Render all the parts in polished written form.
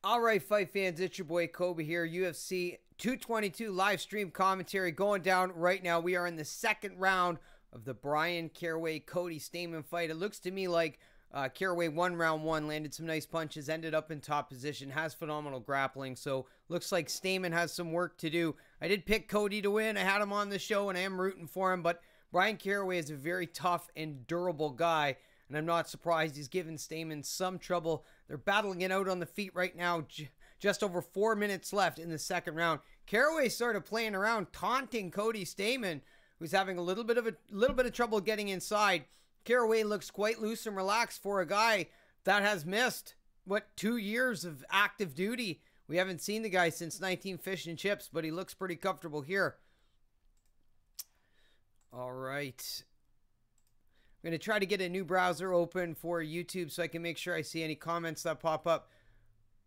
All right, fight fans, it's your boy Kobe here. UFC 222 live stream commentary going down right now. We are in the second round of the Bryan Caraway-Cody Stamann fight. It looks to me like Caraway won round one, landed some nice punches, ended up in top position, has phenomenal grappling. So looks like Stamann has some work to do. I did pick Cody to win. I had him on the show and I am rooting for him, but Bryan Caraway is a very tough and durable guy. And I'm not surprised he's given Stamann some trouble. They're battling it out on the feet right now. Just over 4 minutes left in the second round. Caraway started playing around, taunting Cody Stamann, who's having a little bit of trouble getting inside. Caraway looks quite loose and relaxed for a guy that has missed, 2 years of active duty. We haven't seen the guy since 19 Fish and Chips, but he looks pretty comfortable here. All right. I'm going to try to get a new browser open for YouTube so I can make sure I see any comments that pop up.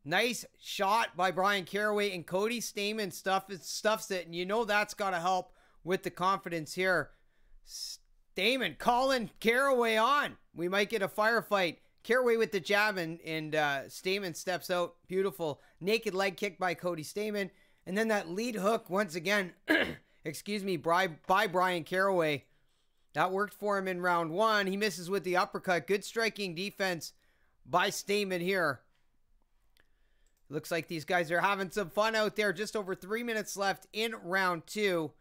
Nice shot by Bryan Caraway, and Cody Stamann stuffs it, and you know that's got to help with the confidence here. Stamann calling Caraway on. We might get a firefight. Caraway with the jab, and Stamann steps out. Beautiful naked leg kick by Cody Stamann. And then that lead hook once again, excuse me, by Bryan Caraway. That worked for him in round one. He misses with the uppercut. Good striking defense by Stamann here. Looks like these guys are having some fun out there. Just over 3 minutes left in round two.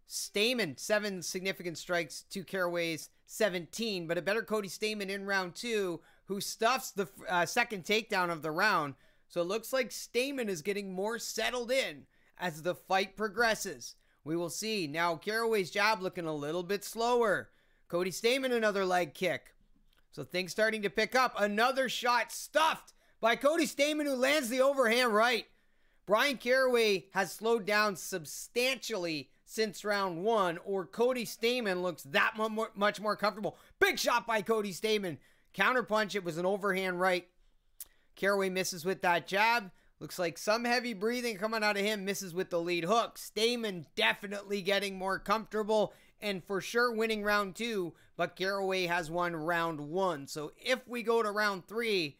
Stamann, 7 significant strikes to Caraway's 17. But a better Cody Stamann in round two, who stuffs the second takedown of the round. So it looks like Stamann is getting more settled in as the fight progresses. We will see. Now Caraway's jab looking a little bit slower. Cody Stamann, another leg kick. So things starting to pick up. Another shot stuffed by Cody Stamann, who lands the overhand right. Bryan Caraway has slowed down substantially since round one, or Cody Stamann looks that much more comfortable. Big shot by Cody Stamann. Counterpunch, it was an overhand right. Caraway misses with that jab. Looks like some heavy breathing coming out of him. Misses with the lead hook. Stamann definitely getting more comfortable and for sure winning round two. But Caraway has won round one. So if we go to round three,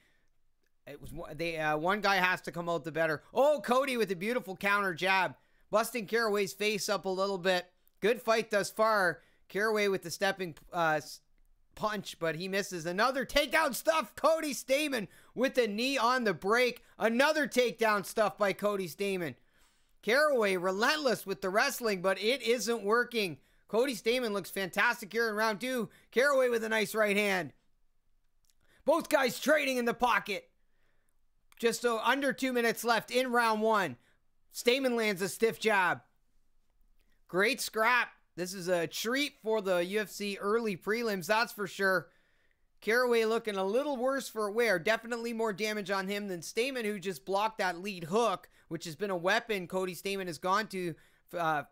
one guy has to come out the better. Oh, Cody with a beautiful counter jab. Busting Caraway's face up a little bit. Good fight thus far. Caraway with the stepping punch, but he misses. Another takedown stuff. Cody Stamann with the knee on the break. Another takedown stuff by Cody Stamann. Caraway relentless with the wrestling, but it isn't working. Cody Stamann looks fantastic here in round two. Caraway with a nice right hand. Both guys trading in the pocket. Just under 2 minutes left in round one. Stamann lands a stiff jab. Great scrap. This is a treat for the UFC early prelims, that's for sure. Caraway looking a little worse for wear. Definitely more damage on him than Stamann, who just blocked that lead hook, which has been a weapon Cody Stamann has gone to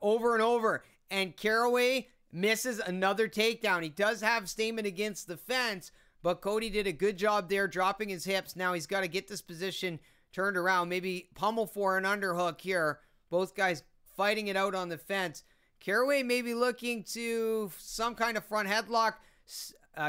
over and over. And Caraway misses another takedown. He does have Stamann against the fence, but Cody did a good job there, dropping his hips. Now he's got to get this position turned around. Maybe pummel for an underhook here. Both guys fighting it out on the fence. Caraway may be looking to some kind of front headlock.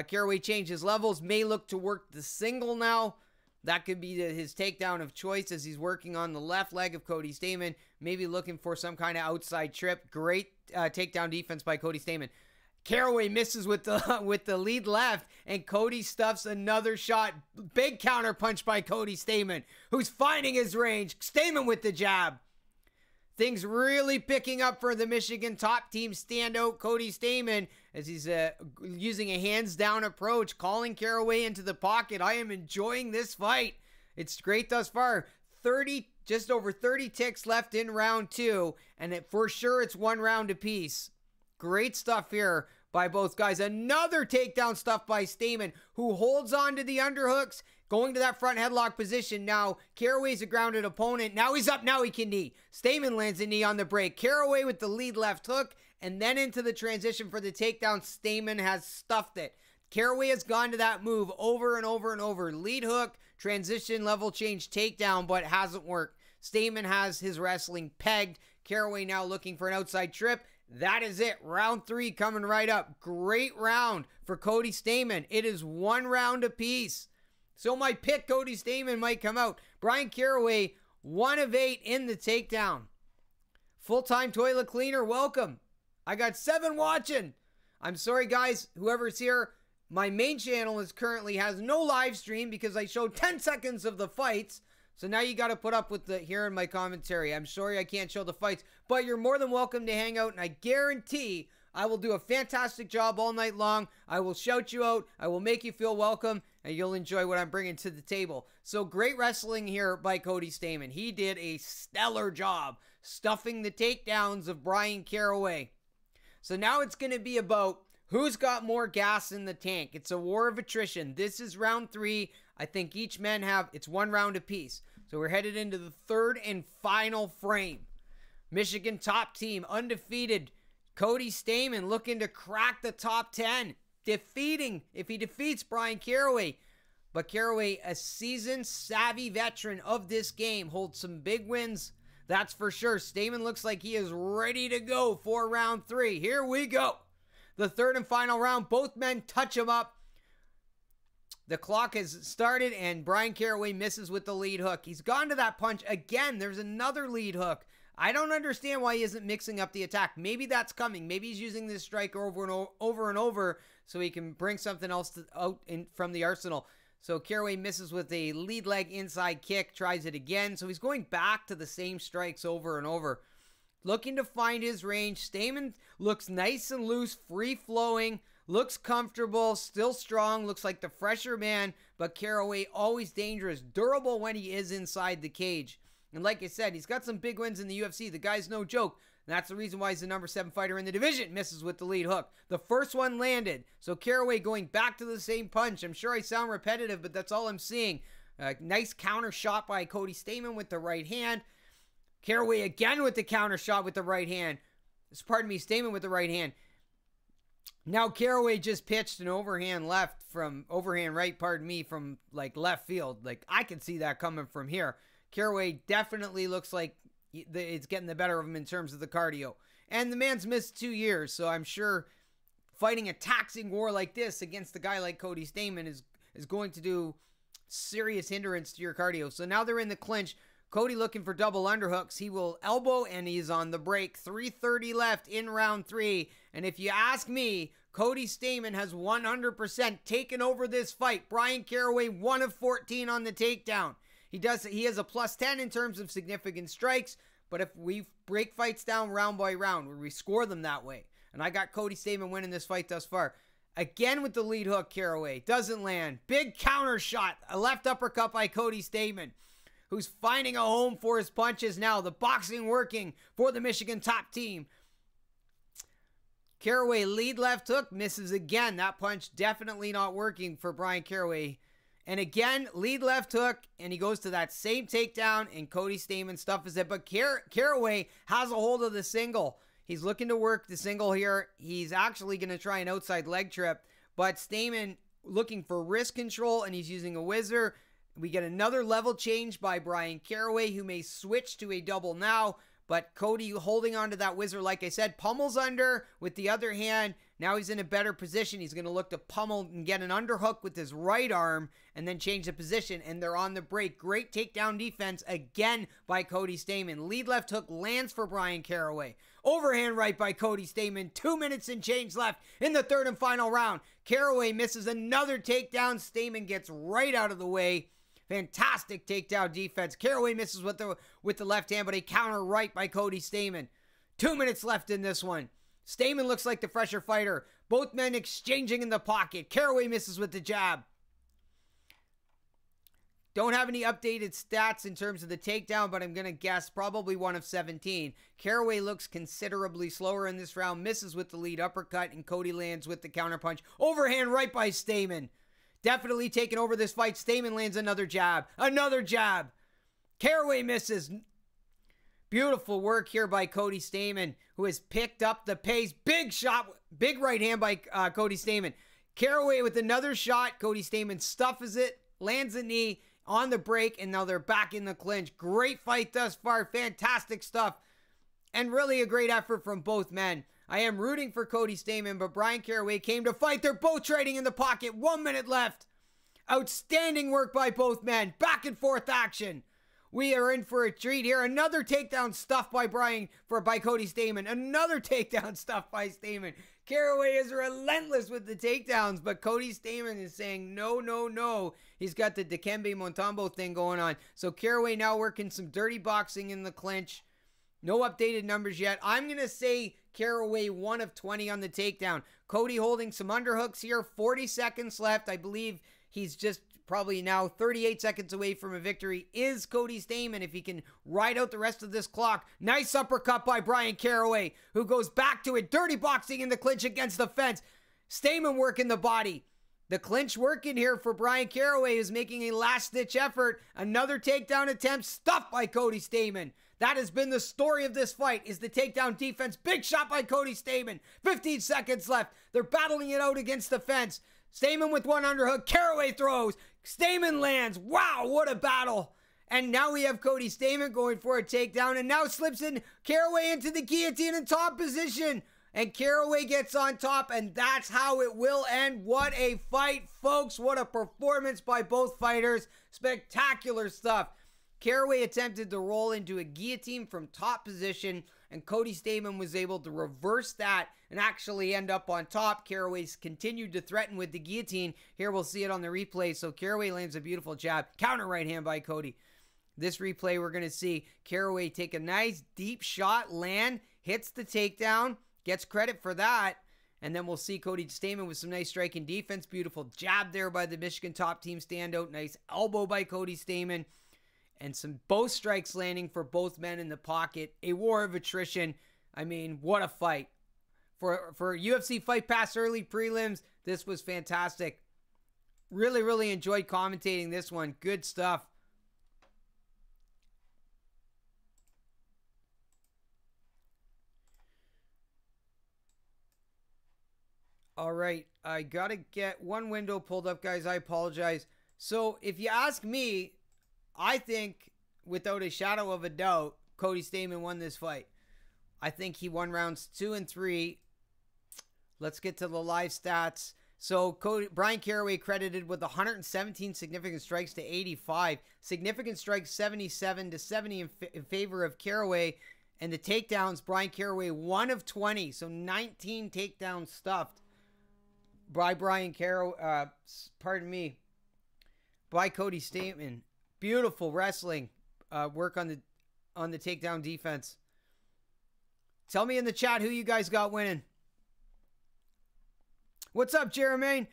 Caraway changes levels. May look to work the single now. That could be his takedown of choice as he's working on the left leg of Cody Stamann. Maybe looking for some kind of outside trip. Great takedown defense by Cody Stamann. Caraway misses with the lead left, and Cody stuffs another shot. Big counter punch by Cody Stamann, who's finding his range. Stamann with the jab. Things really picking up for the Michigan top team standout Cody Stamann as he's using a hands-down approach, calling Caraway into the pocket. I am enjoying this fight. It's great thus far. Just over 30 ticks left in round two, and for sure it's one round apiece. Great stuff here by both guys. Another takedown stuff by Stamann, who holds on to the underhooks, going to that front headlock position. Now, Caraway's a grounded opponent. Now he's up. Now he can knee. Stamann lands a knee on the break. Caraway with the lead left hook, and then into the transition for the takedown. Stamann has stuffed it. Caraway has gone to that move over and over and over. Lead hook, transition, level change, takedown, but it hasn't worked. Stamann has his wrestling pegged. Caraway now looking for an outside trip. That is it. Round three coming right up. Great round for Cody Stamann. It is one round apiece. So my pick, Cody Stamann, might come out. Brian Caraway, 1 of 8 in the takedown. Full-time toilet cleaner, welcome. I got 7 watching. I'm sorry, guys, whoever's here. My main channel currently has no live stream because I showed 10 seconds of the fights. So now you got to put up with hearing my commentary. I'm sorry I can't show the fights, but you're more than welcome to hang out, and I guarantee I will do a fantastic job all night long. I will shout you out. I will make you feel welcome, and you'll enjoy what I'm bringing to the table. So great wrestling here by Cody Stamann. He did a stellar job stuffing the takedowns of Brian Caraway. So now it's going to be about who's got more gas in the tank. It's a war of attrition. This is round 3. I think each men it's 1 round apiece. So we're headed into the 3rd and final frame. Michigan top team, undefeated. Cody Stamann looking to crack the top 10. If he defeats Brian Caraway. But Caraway, a seasoned, savvy veteran of this game, holds some big wins. That's for sure. Stamann looks like he is ready to go for round 3. Here we go. The 3rd and final round. Both men touch him up. The clock has started, and Brian Caraway misses with the lead hook. He's gone to that punch again. There's another lead hook. I don't understand why he isn't mixing up the attack. Maybe that's coming. Maybe he's using this strike over and over so he can bring something else from the arsenal. So Caraway misses with a lead leg inside kick, tries it again. So he's going back to the same strikes over and over. Looking to find his range. Stamann looks nice and loose, free-flowing, looks comfortable, still strong, looks like the fresher man, but Caraway always dangerous, durable when he is inside the cage. And like I said, he's got some big wins in the UFC. The guy's no joke. And that's the reason why he's the number 7 fighter in the division. Misses with the lead hook. The first one landed. So Caraway going back to the same punch. I'm sure I sound repetitive, but that's all I'm seeing. Nice counter shot by Cody Stamann with the right hand. Caraway again with the counter shot with the right hand. Pardon me, Stamann with the right hand. Now Caraway just pitched an overhand right, from like left field. Like I can see that coming from here. Caraway definitely looks like it's getting the better of him in terms of the cardio. And the man's missed 2 years, so I'm sure fighting a taxing war like this against a guy like Cody Stamann is going to do serious hindrance to your cardio. So now they're in the clinch. Cody looking for double underhooks. He will elbow, and he's on the break. 3:30 left in round 3. And if you ask me, Cody Stamann has 100% taken over this fight. Brian Caraway, 1 of 14 on the takedown. He has a plus 10 in terms of significant strikes, but if we break fights down round by round, we score them that way. And I got Cody Stamann winning this fight thus far. Again with the lead hook, Caraway. Doesn't land. Big counter shot. A left uppercut by Cody Stamann, who's finding a home for his punches now. The boxing working for the Michigan top team. Caraway lead left hook. Misses again. That punch definitely not working for Brian Caraway. And again, lead left hook, and he goes to that same takedown, and Cody Stamann stuffs it. But Caraway has a hold of the single. He's looking to work the single here. He's actually going to try an outside leg trip, but Stamann looking for wrist control, and he's using a whizzer. We get another level change by Brian Caraway, who may switch to a double now, but Cody holding on to that whizzer, like I said, pummels under with the other hand. Now he's in a better position. He's going to look to pummel and get an underhook with his right arm and then change the position, and they're on the break. Great takedown defense again by Cody Stamann. Lead left hook lands for Brian Caraway. Overhand right by Cody Stamann. 2 minutes and change left in the 3rd and final round. Caraway misses another takedown. Stamann gets right out of the way. Fantastic takedown defense. Caraway misses with the left hand, but a counter right by Cody Stamann. 2 minutes left in this one. Stamann looks like the fresher fighter. Both men exchanging in the pocket. Caraway misses with the jab. Don't have any updated stats in terms of the takedown, but I'm going to guess probably 1 of 17. Caraway looks considerably slower in this round. Misses with the lead uppercut, and Cody lands with the counterpunch. Overhand right by Stamann. Definitely taking over this fight. Stamann lands another jab. Another jab. Caraway misses. Beautiful work here by Cody Stamann, who has picked up the pace. Big shot. Big right hand by Cody Stamann. Caraway with another shot. Cody Stamann stuffs it. Lands a knee on the break, and now they're back in the clinch. Great fight thus far. Fantastic stuff. And really a great effort from both men. I am rooting for Cody Stamann, but Brian Caraway came to fight. They're both trading in the pocket. 1 minute left. Outstanding work by both men. Back and forth action. We are in for a treat here. Another takedown stuff by Cody Stamann. Another takedown stuff by Stamann. Caraway is relentless with the takedowns, but Cody Stamann is saying no, no, no. He's got the Dikembe Mutombo thing going on. So Caraway now working some dirty boxing in the clinch. No updated numbers yet. I'm going to say Caraway 1 of 20 on the takedown. Cody holding some underhooks here. 40 seconds left. I believe he's just probably now 38 seconds away from a victory. Is Cody Stamann if he can ride out the rest of this clock. Nice uppercut by Bryan Caraway, who goes back to it. Dirty boxing in the clinch against the fence. Stamann working the body. The clinch working here for Bryan Caraway is making a last-ditch effort. Another takedown attempt stuffed by Cody Stamann. That has been the story of this fight, is the takedown defense. Big shot by Cody Stamann. 15 seconds left. They're battling it out against the fence. Stamann with one underhook. Caraway throws. Stamann lands. Wow, what a battle. And now we have Cody Stamann going for a takedown, and now slips in Caraway into the guillotine in top position. And Caraway gets on top, and that's how it will end. What a fight, folks. What a performance by both fighters. Spectacular stuff. Caraway attempted to roll into a guillotine from top position, and Cody Stamann was able to reverse that and actually end up on top. Caraway's continued to threaten with the guillotine. Here we'll see it on the replay. So Caraway lands a beautiful jab. Counter right hand by Cody. This replay we're going to see Caraway take a nice deep shot, land, hits the takedown, gets credit for that. And then we'll see Cody Stamann with some nice striking defense. Beautiful jab there by the Michigan top team standout. Nice elbow by Cody Stamann. And some both strikes landing for both men in the pocket. A war of attrition. I mean, what a fight. For UFC Fight Pass early prelims, this was fantastic. Really, really enjoyed commentating this one. Good stuff. All right, I got to get one window pulled up, guys. I apologize. So if you ask me, I think, without a shadow of a doubt, Cody Stamann won this fight. I think he won rounds 2 and 3. Let's get to the live stats. So Bryan Caraway credited with 117 significant strikes to 85. Significant strikes 77 to 70 in favor of Caraway. And the takedowns, Bryan Caraway 1 of 20. So 19 takedowns stuffed by Bryan Caraway. By Cody Stamann. Beautiful wrestling work on the takedown defense. Tell me in the chat who you guys got winning. What's up, Jermaine?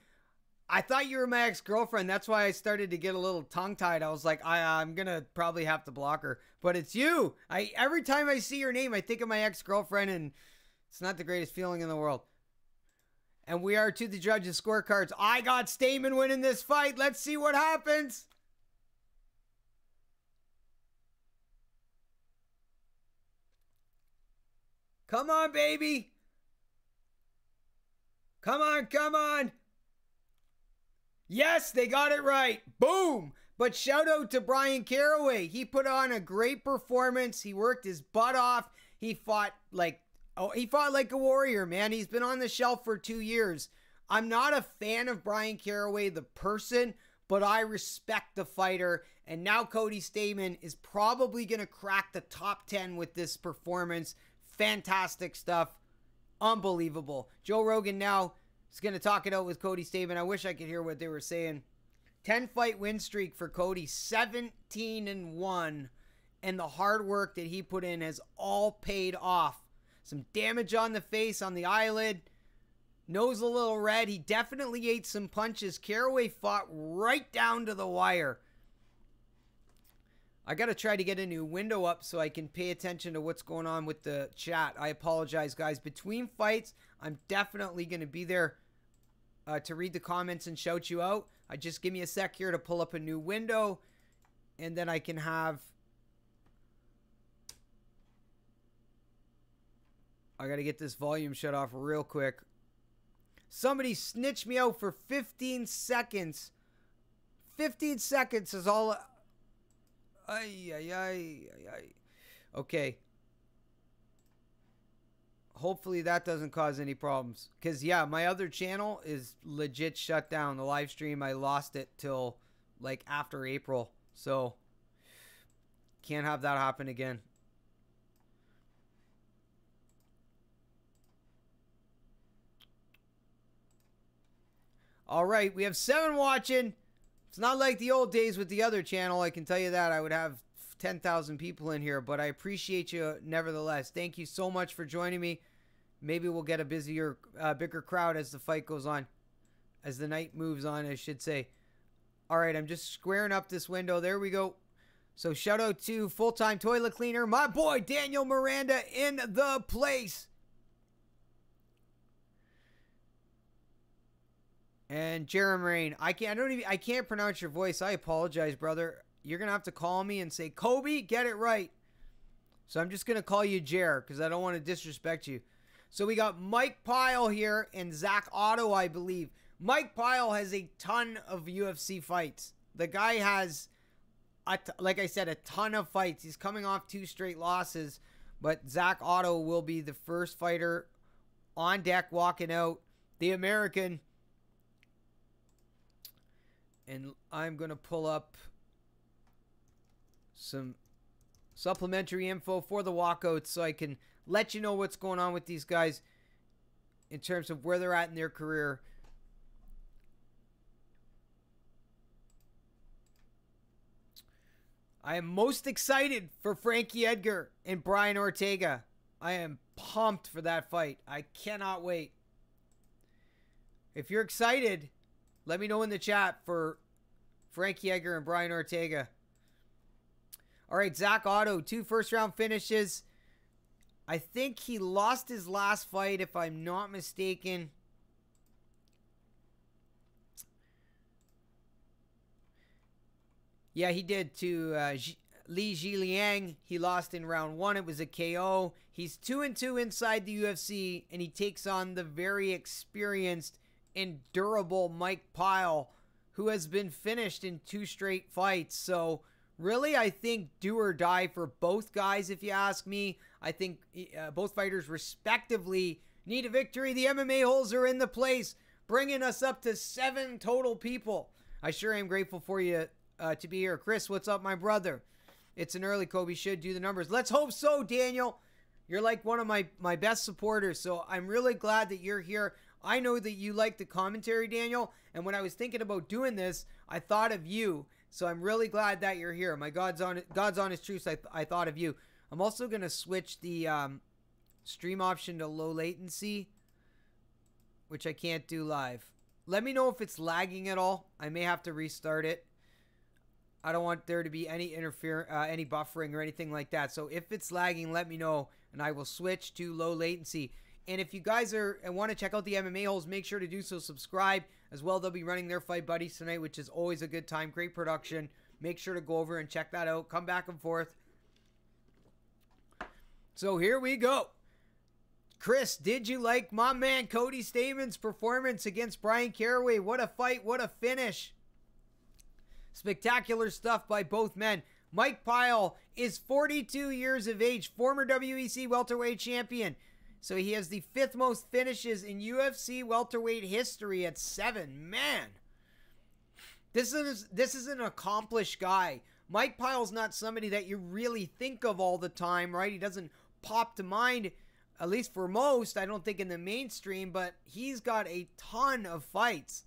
I thought you were my ex-girlfriend. That's why I started to get a little tongue-tied. I was like, I'm going to probably have to block her. But it's you. Every time I see your name, I think of my ex-girlfriend, and it's not the greatest feeling in the world. And we are to the judges' scorecards. I got Stamann winning this fight. Let's see what happens. Come on, baby. Come on, come on. Yes, they got it right. Boom. But shout out to Bryan Caraway. He put on a great performance. He worked his butt off. He fought like a warrior, man. He's been on the shelf for 2 years. I'm not a fan of Bryan Caraway, the person, but I respect the fighter. And now Cody Stamann is probably going to crack the top 10 with this performance. Fantastic stuff. Unbelievable. Joe Rogan now is going to talk it out with Cody Stamann. I wish I could hear what they were saying. 10-fight win streak for Cody. 17-1. And the hard work that he put in has all paid off. Some damage on the face, on the eyelid. Nose a little red. He definitely ate some punches. Caraway fought right down to the wire. I got to try to get a new window up so I can pay attention to what's going on with the chat. I apologize, guys. Between fights, I'm definitely going to be there to read the comments and shout you out. Just give me a sec here to pull up a new window, and then I can have... I got to get this volume shut off real quick. Somebody snitched me out for 15 seconds. 15 seconds is all... Ay. Okay. hopefully that doesn't cause any problems. Because, yeah, my other channel is legit shut down. The live stream, I lost it till, like, after April. So, can't have that happen again. All right, we have 7 watching. It's not like the old days with the other channel. I can tell you that. I would have 10,000 people in here, but I appreciate you nevertheless. Thank you so much for joining me. Maybe we'll get a busier, bigger crowd as the fight goes on. As the night moves on, I should say. All right, I'm just squaring up this window. There we go. So shout out to Full-Time Toilet Cleaner, my boy Daniel Miranda in the place. And Jeremy Rain, I can't pronounce your voice. I apologize, brother. You're gonna have to call me and say, Kobe, get it right. So I'm just gonna call you Jer because I don't want to disrespect you. So we got Mike Pyle here and Zach Otto, I believe. Mike Pyle has a ton of UFC fights. The guy has, like I said, a ton of fights. He's coming off 2 straight losses, but Zach Otto will be the first fighter on deck walking out. The American. And I'm going to pull up some supplementary info for the walkouts so I can let you know what's going on with these guys in terms of where they're at in their career. I am most excited for Frankie Edgar and Brian Ortega. I am pumped for that fight. I cannot wait. If you're excited, let me know in the chat for Frankie Edgar and Brian Ortega. All right, Zach Otto, 2 first-round finishes. I think he lost his last fight, if I'm not mistaken. Yeah, he did to Li Jiliang. He lost in round 1. It was a KO. He's 2-2 inside the UFC, and he takes on the very experienced and durable Mike Pyle, who has been finished in 2 straight fights. So, really, I think do or die for both guys, if you ask me. I think both fighters respectively need a victory. The MMA holes are in the place, bringing us up to 7 total people. I sure am grateful for you to be here. Chris, what's up, my brother? It's an early Kobe. Should do the numbers. Let's hope so, Daniel. You're like one of my best supporters, so I'm really glad that you're here. I know that you like the commentary, Daniel, and when I was thinking about doing this, I thought of you. So I'm really glad that you're here. My God's honest truth, I thought of you. I'm also going to switch the stream option to low latency, which I can't do live. Let me know if it's lagging at all. I may have to restart it. I don't want there to be any any buffering or anything like that. So if it's lagging, let me know, and I will switch to low latency. And if you guys want to check out the MMA holes, make sure to do so. Subscribe as well. They'll be running their Fight Buddies tonight, which is always a good time. Great production. Make sure to go over and check that out. Come back and forth. So here we go. Chris, did you like my man Cody Staman's performance against Brian Caraway? What a fight. What a finish. Spectacular stuff by both men. Mike Pyle is 42 years of age, former WEC welterweight champion. So he has the 5th most finishes in UFC welterweight history at 7. Man, this is an accomplished guy. Mike Pyle's not somebody that you really think of all the time, right? He doesn't pop to mind, at least for most, I don't think in the mainstream, but he's got a ton of fights,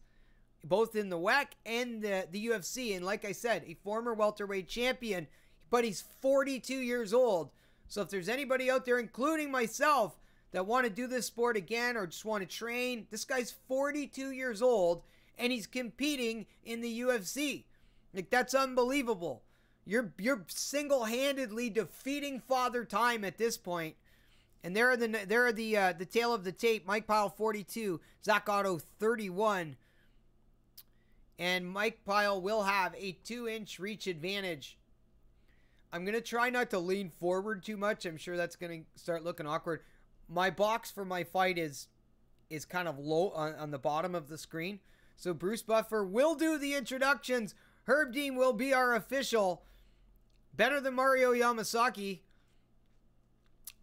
both in the WEC and the UFC. And like I said, a former welterweight champion, but he's 42 years old. So if there's anybody out there, including myself, that want to do this sport again or just want to train, this guy's 42 years old and he's competing in the UFC. Like, that's unbelievable. You're single-handedly defeating Father Time at this point. And there are the tail of the tape. Mike Pyle 42, Zach Otto 31. And Mike Pyle will have a 2-inch reach advantage. I'm going to try not to lean forward too much. I'm sure that's going to start looking awkward. My box for my fight is kind of low on the bottom of the screen. So Bruce Buffer will do the introductions. Herb Dean will be our official. Better than Mario Yamasaki.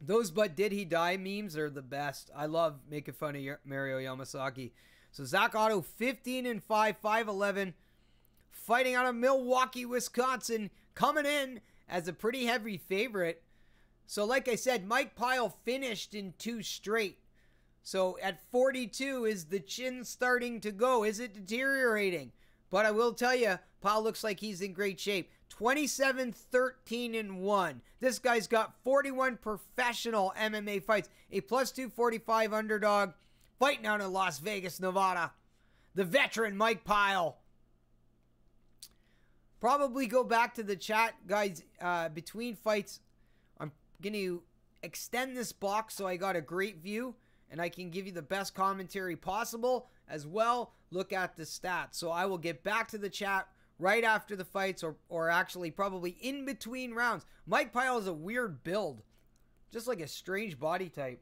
Those "but did he die" memes are the best. I love making fun of Mario Yamasaki. So Zach Otto, 15-5, 5'11", fighting out of Milwaukee, Wisconsin, coming in as a pretty heavy favorite. So like I said, Mike Pyle finished in 2 straight. So at 42, is the chin starting to go? Is it deteriorating? But I will tell you, Pyle looks like he's in great shape. 27-13-1. This guy's got 41 professional MMA fights. A plus 245 underdog. Fighting out in Las Vegas, Nevada. The veteran Mike Pyle. Probably go back to the chat, guys, between fights. I'm going to extend this box so I got a great view. And I can give you the best commentary possible. As well, look at the stats. So I will get back to the chat right after the fights, or actually probably in between rounds. Mike Pyle is a weird build. Just like a strange body type.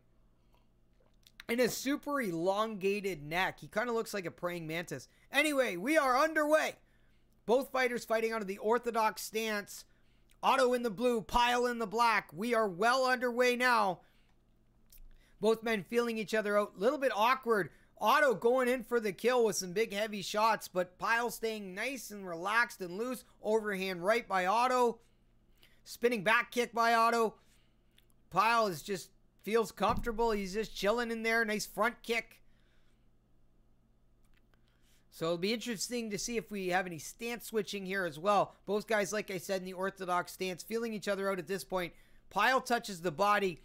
And a super elongated neck. He kind of looks like a praying mantis. Anyway, we are underway. Both fighters fighting out of the orthodox stance. Otto in the blue, Pyle in the black. We are well underway now. Both men feeling each other out. A little bit awkward. Otto going in for the kill with some big heavy shots, but Pyle staying nice and relaxed and loose. Overhand right by Otto. Spinning back kick by Otto. Pyle is just feels comfortable. He's just chilling in there. Nice front kick. So it'll be interesting to see if we have any stance switching here as well. Both guys, like I said, in the orthodox stance, feeling each other out at this point. Pyle touches the body,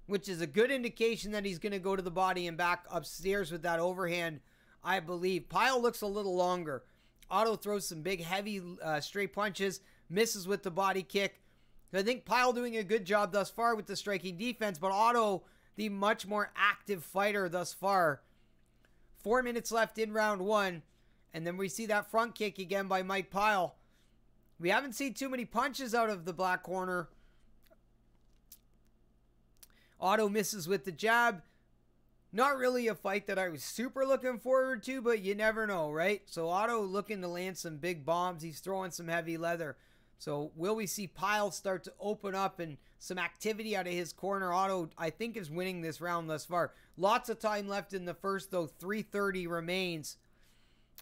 which is a good indication that he's going to go to the body and back upstairs with that overhand, I believe. Pyle looks a little longer. Otto throws some big, heavy, straight punches, misses with the body kick. I think Pyle doing a good job thus far with the striking defense, but Otto, the much more active fighter thus far. 4 minutes left in round 1, and then we see that front kick again by Mike Pyle. We haven't seen too many punches out of the black corner. Otto misses with the jab. Not really a fight that I was super looking forward to, but you never know, right? So Otto looking to land some big bombs. He's throwing some heavy leather. So will we see Pyle start to open up and some activity out of his corner? Otto, I think, is winning this round thus far. Lots of time left in the first, though. 3:30 remains.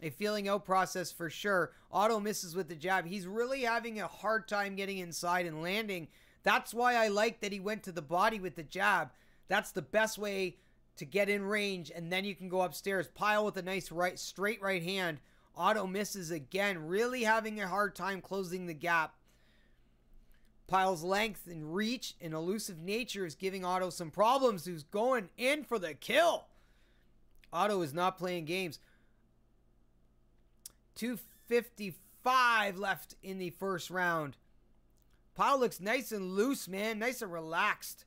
A feeling out process for sure. Otto misses with the jab. He's really having a hard time getting inside and landing. That's why I like that he went to the body with the jab. That's the best way to get in range, and then you can go upstairs. Pyle with a nice straight right hand. Otto misses again, really having a hard time closing the gap. Pyle's length and reach and elusive nature is giving Otto some problems, who's going in for the kill. Otto is not playing games. 2:55 left in the first round. Pyle looks nice and loose, man. Nice and relaxed.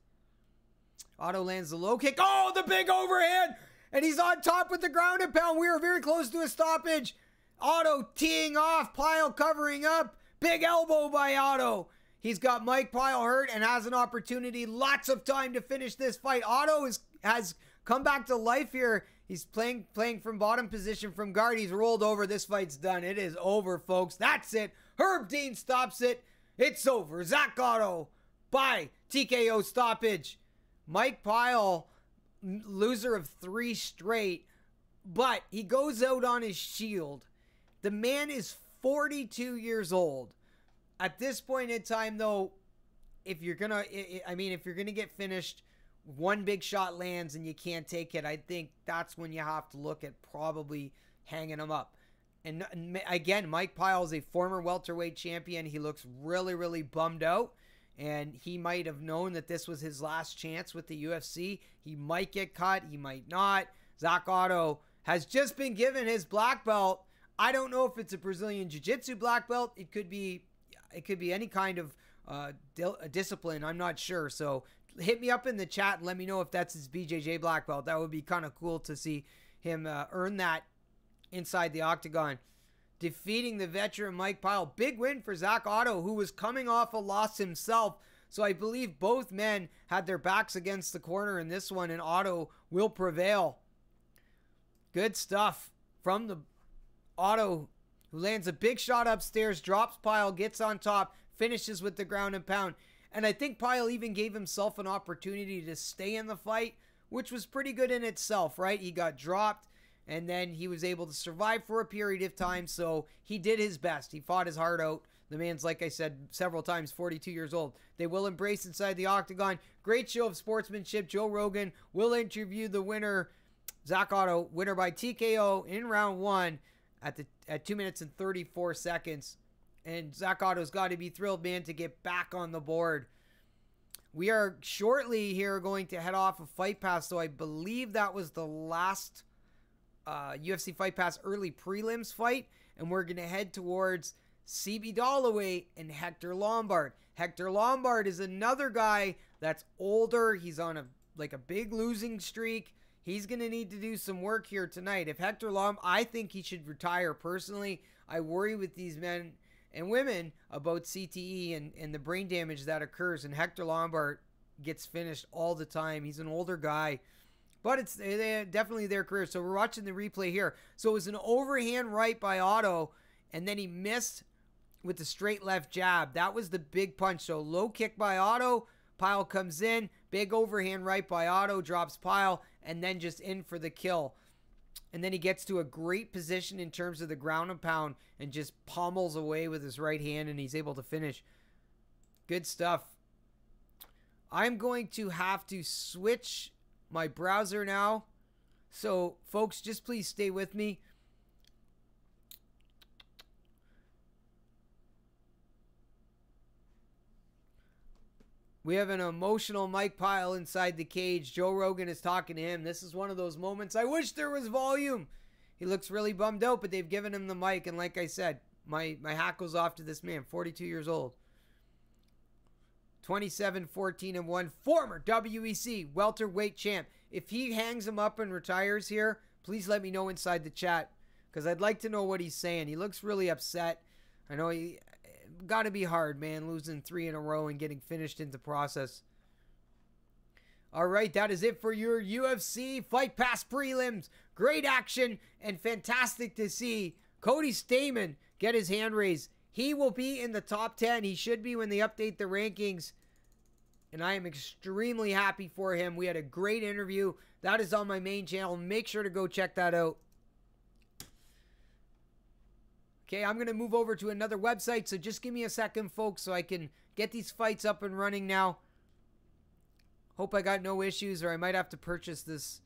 Otto lands the low kick. Oh, the big overhand! And he's on top with the ground and pound. We are very close to a stoppage. Otto teeing off. Pyle covering up. Big elbow by Otto. He's got Mike Pyle hurt and has an opportunity. Lots of time to finish this fight. Otto has come back to life here. He's playing from bottom position from guard. He's rolled over. This fight's done. It is over, folks. That's it. Herb Dean stops it. It's over. Zach Otto by TKO stoppage. Mike Pyle, loser of 3 straight, but he goes out on his shield. The man is 42 years old. At this point in time, though, if you're gonna get finished, one big shot lands and you can't take it, I think that's when you have to look at probably hanging him up. And again, Mike Pyle is a former welterweight champion. He looks really, really bummed out. And he might have known that this was his last chance with the UFC. He might get cut. He might not. Zach Otto has just been given his black belt. I don't know if it's a Brazilian Jiu-Jitsu black belt. It could be any kind of discipline. I'm not sure. So hit me up in the chat and let me know if that's his BJJ black belt. That would be kind of cool to see him earn that inside the octagon. Defeating the veteran Mike Pyle. Big win for Zach Otto, who was coming off a loss himself. So I believe both men had their backs against the corner in this one, and Otto will prevail. Good stuff from the Otto, who lands a big shot upstairs, drops Pyle, gets on top, finishes with the ground and pound. And I think Pyle even gave himself an opportunity to stay in the fight, which was pretty good in itself, right? He got dropped, and then he was able to survive for a period of time, so he did his best. He fought his heart out. The man's, like I said several times, 42 years old. They will embrace inside the octagon. Great show of sportsmanship. Joe Rogan will interview the winner, Zach Otto, winner by TKO in round 1 at 2 minutes and 34 seconds. And Zach Otto's got to be thrilled, man, to get back on the board. We are shortly here going to head off of Fight Pass, so I believe that was the last UFC Fight Pass early prelims fight, and we're going to head towards CB Dalloway and Hector Lombard. Hector Lombard is another guy that's older. He's on a big losing streak. He's going to need to do some work here tonight. If Hector Lombard, I think he should retire personally. I worry with these men and women about CTE and the brain damage that occurs, and Hector Lombard gets finished all the time. He's an older guy, but it's definitely their career. So we're watching the replay here. So it was an overhand right by Otto, and then he missed with the straight left jab. That was the big punch. So low kick by Otto. Pyle comes in. Big overhand right by Otto. Drops Pyle. And then just in for the kill. And then he gets to a great position in terms of the ground and pound. And just pummels away with his right hand. And he's able to finish. Good stuff. I'm going to have to switch my browser now. So folks, just please stay with me. We have an emotional Mike Pyle inside the cage. Joe Rogan is talking to him. This is one of those moments. I wish there was volume. He looks really bummed out, but they've given him the mic. And like I said, my hat goes off to this man, 42 years old. 27-14-1, former WEC welterweight champ. If he hangs him up and retires here, please let me know inside the chat, because I'd like to know what he's saying. He looks really upset. I know he got to be hard, man, losing 3 in a row and getting finished in the process. All right, that is it for your UFC Fight Pass prelims. Great action and fantastic to see Cody Stamann get his hand raised. He will be in the top 10. He should be when they update the rankings. And I am extremely happy for him. We had a great interview. That is on my main channel. Make sure to go check that out. Okay, I'm going to move over to another website, so just give me a second, folks, so I can get these fights up and running now. Hope I got no issues, or I might have to purchase this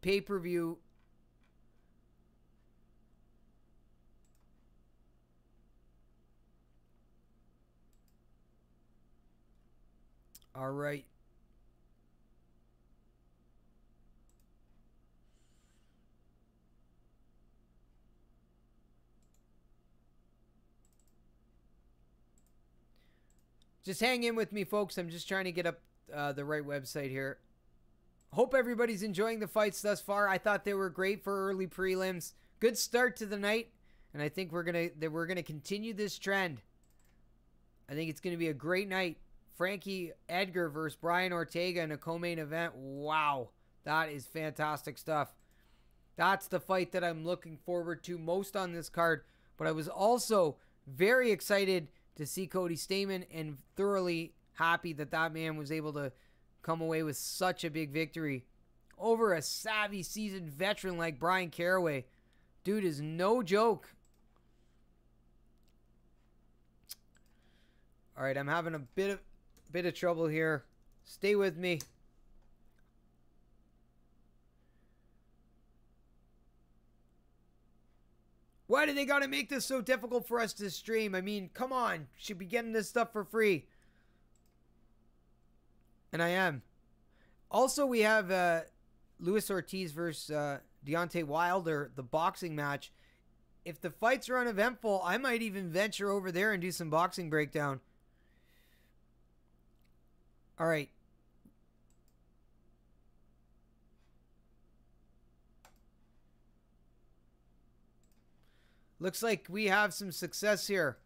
pay-per-view. All right. Just hang in with me, folks. I'm just trying to get up the right website here. Hope everybody's enjoying the fights thus far. I thought they were great for early prelims. Good start to the night, and I think we're gonna continue this trend. I think it's gonna be a great night. Frankie Edgar versus Brian Ortega in a co-main event. Wow, that is fantastic stuff. That's the fight that I'm looking forward to most on this card. But I was also very excited to see Cody Stamann, and thoroughly happy that that man was able to come away with such a big victory over a savvy, seasoned veteran like Brian Caraway. Dude is no joke. All right, I'm having a bit of trouble here. Stay with me. Why do they got to make this so difficult for us to stream? I mean, come on. Should be getting this stuff for free. And I am. Also, we have Luis Ortiz versus Deontay Wilder, the boxing match. If the fights are uneventful, I might even venture over there and do some boxing breakdown. All right. Looks like we have some success here.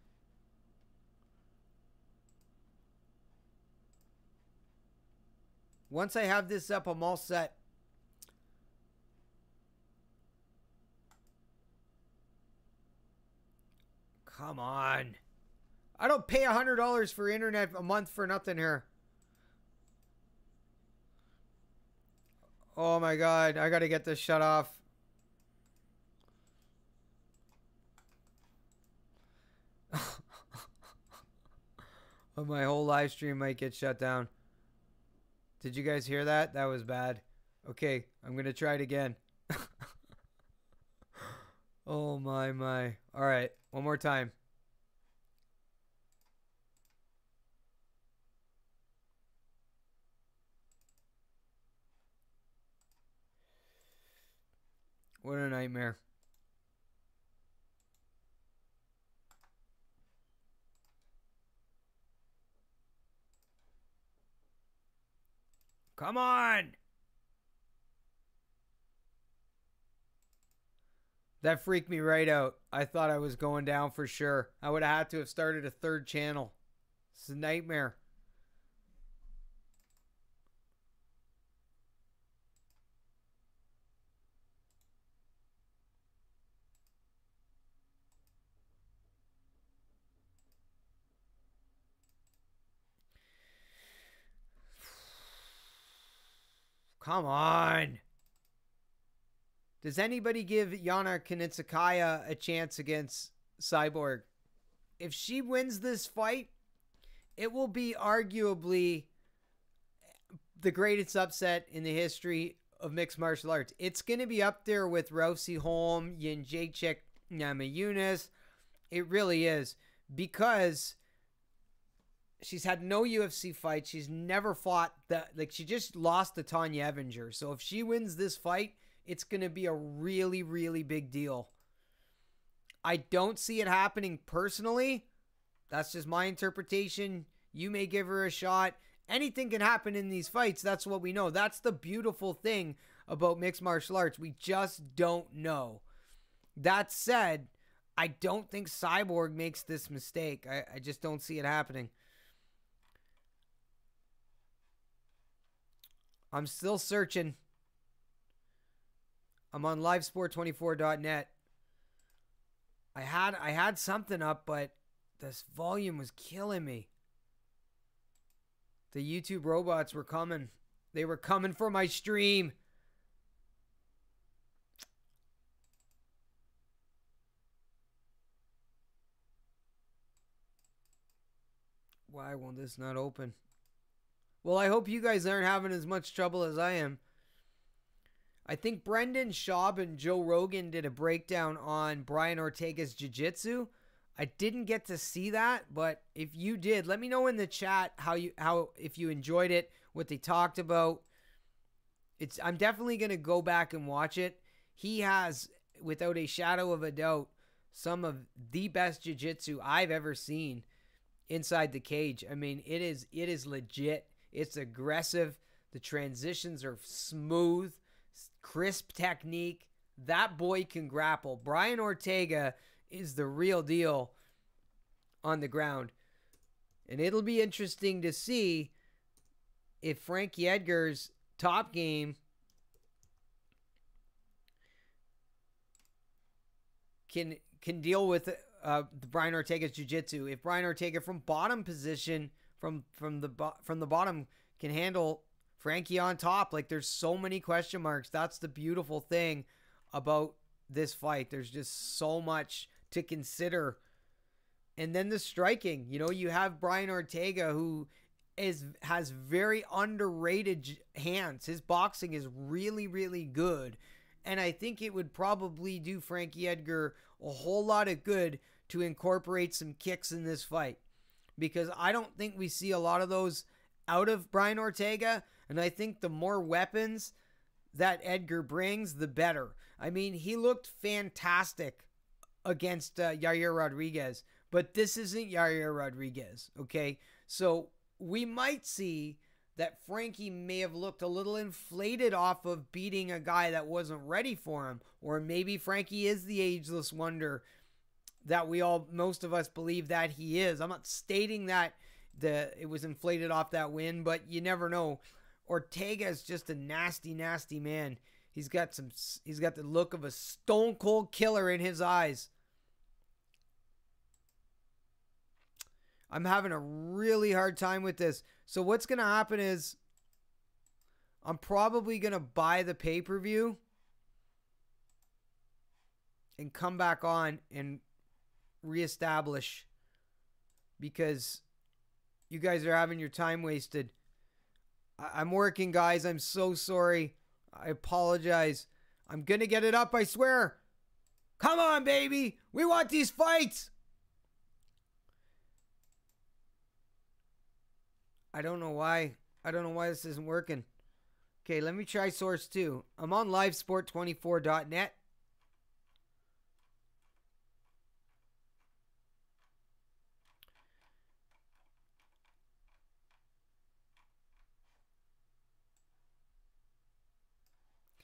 Once I have this up, I'm all set. Come on. I don't pay $100 for internet a month for nothing here. Oh my God, I gotta get this shut off. My whole live stream might get shut down. Did you guys hear that? That was bad. Okay, I'm gonna try it again. Oh my. All right, one more time. What a nightmare. Come on. That freaked me right out. I thought I was going down for sure. I would have had to have started a third channel. It's a nightmare. Come on. Does anybody give Yana Kunitskaya a chance against Cyborg? If she wins this fight, it will be arguably the greatest upset in the history of mixed martial arts. It's going to be up there with Rousey Holm, Jędrzejczyk, Namajunas. It really is, because she's had no UFC fight. She's never fought that. Like, she just lost to Tanya Evinger. So if she wins this fight, it's going to be a really, really big deal. I don't see it happening personally. That's just my interpretation. You may give her a shot. Anything can happen in these fights. That's what we know. That's the beautiful thing about mixed martial arts. We just don't know. That said, I don't think Cyborg makes this mistake. I just don't see it happening. I'm still searching. I'm on livesport24.net. I had something up, but this volume was killing me. The YouTube robots were coming. They were coming for my stream. Why won't this not open? Well, I hope you guys aren't having as much trouble as I am. I think Brendan Schaub and Joe Rogan did a breakdown on Brian Ortega's jiu-jitsu. I didn't get to see that, but if you did, let me know in the chat if you enjoyed it, what they talked about. I'm definitely going to go back and watch it. He has, without a shadow of a doubt, some of the best jiu-jitsu I've ever seen inside the cage. I mean, it is legit. It's aggressive. The transitions are smooth, crisp technique. That boy can grapple. Brian Ortega is the real deal on the ground. And it'll be interesting to see if Frankie Edgar's top game can deal with the Brian Ortega's jiu-jitsu. If Brian Ortega from bottom position, from the bottom, can handle Frankie on top. Like, there's so many question marks. That's the beautiful thing about this fight. There's just so much to consider. And then the striking. You know, you have Brian Ortega, who has very underrated hands. His boxing is really, really good. And I think it would probably do Frankie Edgar a whole lot of good to incorporate some kicks in this fight, because I don't think we see a lot of those out of Brian Ortega. And I think the more weapons that Edgar brings, the better. I mean, he looked fantastic against Yair Rodriguez, but this isn't Yair Rodriguez, okay? So we might see that Frankie may have looked a little inflated off of beating a guy that wasn't ready for him. Or maybe Frankie is the ageless wonder that most of us believe that he is. I'm not stating that it was inflated off that win, but you never know. Ortega is just a nasty, nasty man. He's got the look of a stone cold killer in his eyes. I'm having a really hard time with this. So what's going to happen is I'm probably going to buy the pay-per-view and come back on and reestablish, because you guys are having your time wasted. I'm working, guys. I'm so sorry. I apologize. I'm going to get it up, I swear. Come on, baby. We want these fights. I don't know why. I don't know why this isn't working. Okay, let me try source 2. I'm on livesport24.net.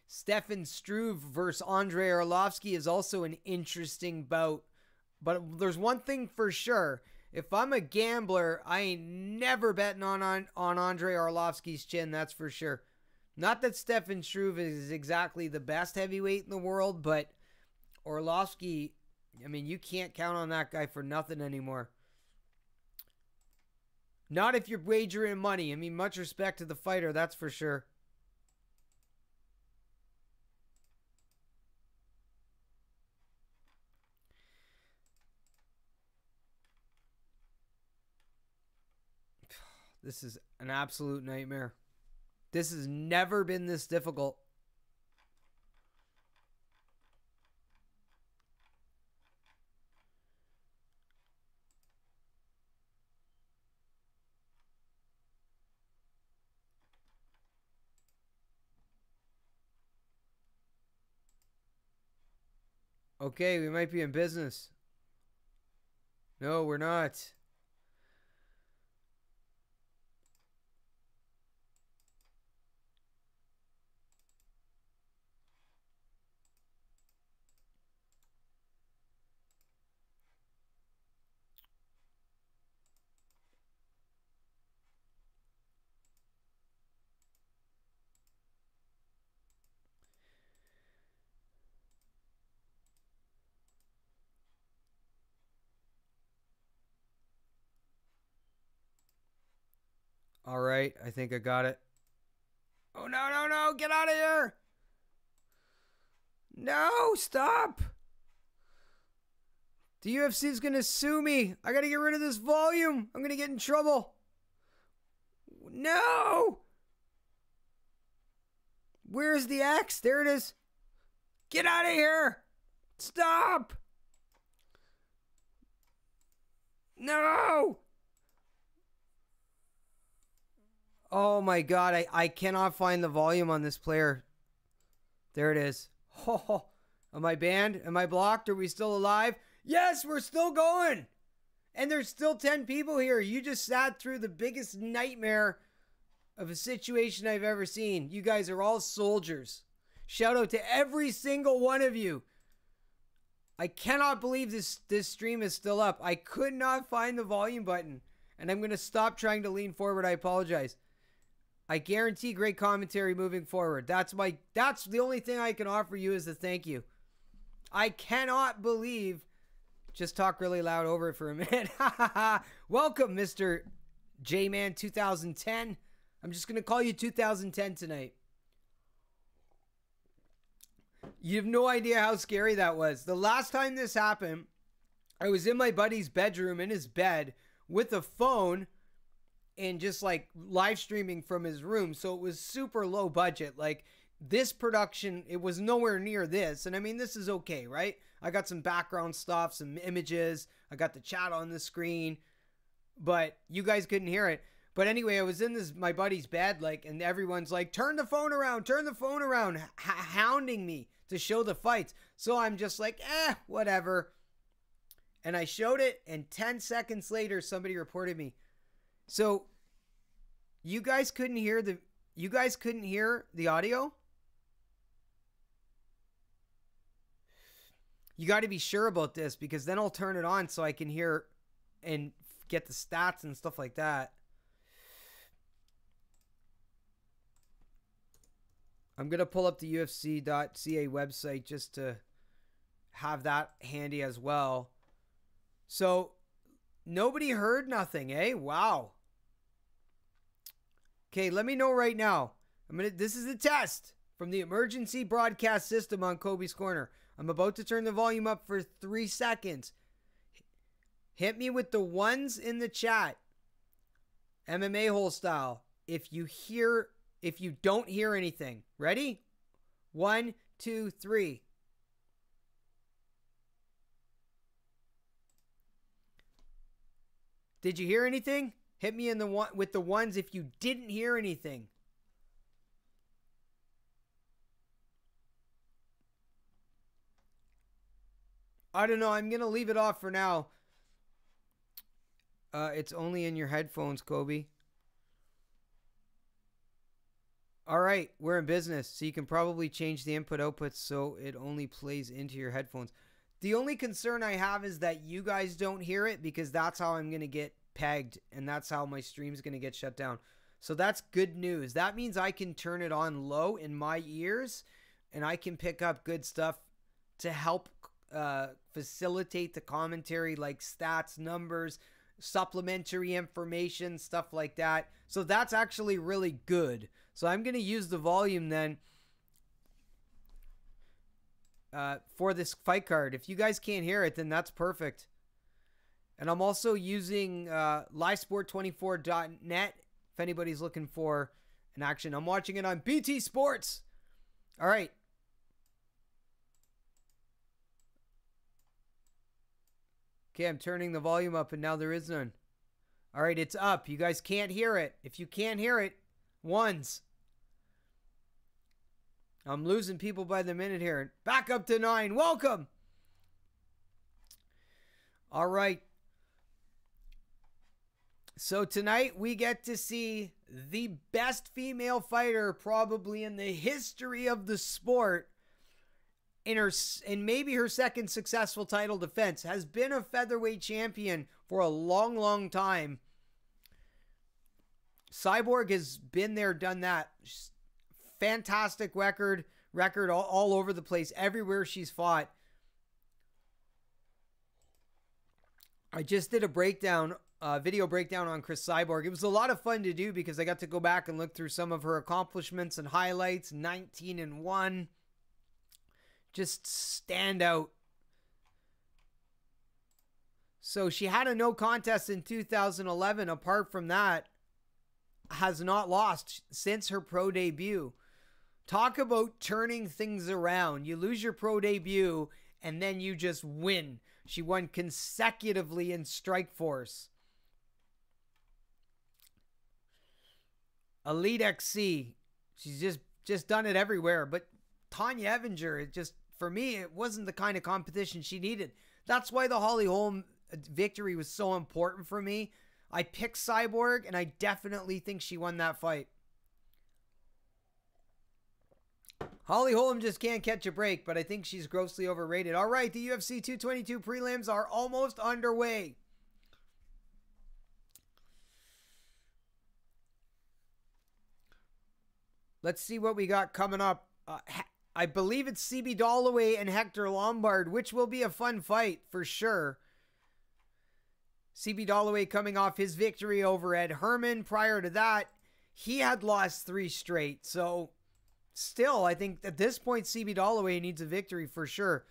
Stefan Struve versus Andrei Arlovsky is also an interesting bout. But there's one thing for sure. If I'm a gambler, I ain't never betting on Andrei Arlovsky's chin, that's for sure. Not that Stefan Struve is exactly the best heavyweight in the world, but Arlovsky, I mean, you can't count on that guy for nothing anymore. Not if you're wagering money. I mean, much respect to the fighter, that's for sure. This is an absolute nightmare. This has never been this difficult. Okay, we might be in business. No, we're not. All right, I think I got it. Oh, no, no, no. Get out of here. No, stop. The UFC is going to sue me. I got to get rid of this volume. I'm going to get in trouble. No. Where's the X? There it is. Get out of here. Stop. No. Oh my God, I cannot find the volume on this player. There it is. Oh, am I banned? Am I blocked? Are we still alive? Yes, we're still going. And there's still 10 people here. You just sat through the biggest nightmare of a situation I've ever seen. You guys are all soldiers. Shout out to every single one of you. I cannot believe this stream is still up. I could not find the volume button. And I'm going to stop trying to lean forward. I apologize. I guarantee great commentary moving forward. That's the only thing I can offer you is a thank you. I cannot believe. Just talk really loud over it for a minute. Welcome, Mr. J-Man 2010. I'm just going to call you 2010 tonight. You have no idea how scary that was. The last time this happened, I was in my buddy's bedroom in his bed with a phone and just like live streaming from his room. So it was super low budget. Like this production, it was nowhere near this. And I mean, this is okay, right? I got some background stuff, some images. I got the chat on the screen, but you guys couldn't hear it. But anyway, I was in my buddy's bed, like, and everyone's like, turn the phone around, hounding me to show the fights. So I'm just like, whatever. And I showed it, and 10 seconds later, somebody reported me. So you guys couldn't hear the audio? You got to be sure about this, because then I'll turn it on so I can hear and get the stats and stuff like that. I'm going to pull up the UFC.ca website just to have that handy as well. So Nobody heard nothing, eh? Wow. Okay, let me know right now. This is a test from the emergency broadcast system on Kobe's Corner. I'm about to turn the volume up for 3 seconds. Hit me with the ones in the chat. MMA hole style. If you don't hear anything. Ready? 1, 2, 3. Did you hear anything? Hit me with the ones if you didn't hear anything. I don't know. I'm going to leave it off for now. It's only in your headphones, Kobe. All right, we're in business, so you can probably change the input-output so it only plays into your headphones. The only concern I have is that you guys don't hear it, because that's how I'm going to get pegged, and that's how my stream's going to get shut down. So that's good news. That means I can turn it on low in my ears, and I can pick up good stuff to help facilitate the commentary, like stats, numbers, supplementary information, stuff like that. So that's actually really good. So I'm going to use the volume then for this fight card. If you guys can't hear it, then that's perfect. And I'm also using livesport24.net if anybody's looking for an action. I'm watching it on BT Sports. All right. Okay, I'm turning the volume up, and now there is none. All right, it's up. You guys can't hear it. If you can't hear it, ones. I'm losing people by the minute here. Back up to 9. Welcome. All right. So tonight we get to see the best female fighter probably in the history of the sport. In maybe her second successful title defense, has been a featherweight champion for a long, long time. Cyborg has been there, done that. Fantastic record all over the place, everywhere she's fought. I just did a video breakdown on Chris Cyborg. It was a lot of fun to do because I got to go back and look through some of her accomplishments and highlights. 19-1. Just stand out. So she had a no contest in 2011. Apart from that, has not lost since her pro debut. Talk about turning things around. You lose your pro debut and then you just win. She won consecutively in Strikeforce. Elite XC. She's just done it everywhere. But Tanya Evinger, for me, it wasn't the kind of competition she needed. That's why the Holly Holm victory was so important for me. I picked Cyborg, and I definitely think she won that fight. Holly Holm just can't catch a break, but I think she's grossly overrated. All right, the UFC 222 prelims are almost underway. Let's see what we got coming up. I believe it's CB Dollaway and Hector Lombard, which will be a fun fight for sure. CB Dollaway coming off his victory over Ed Herman. Prior to that, he had lost 3 straight. So still, I think at this point, CB Dollaway needs a victory for sure.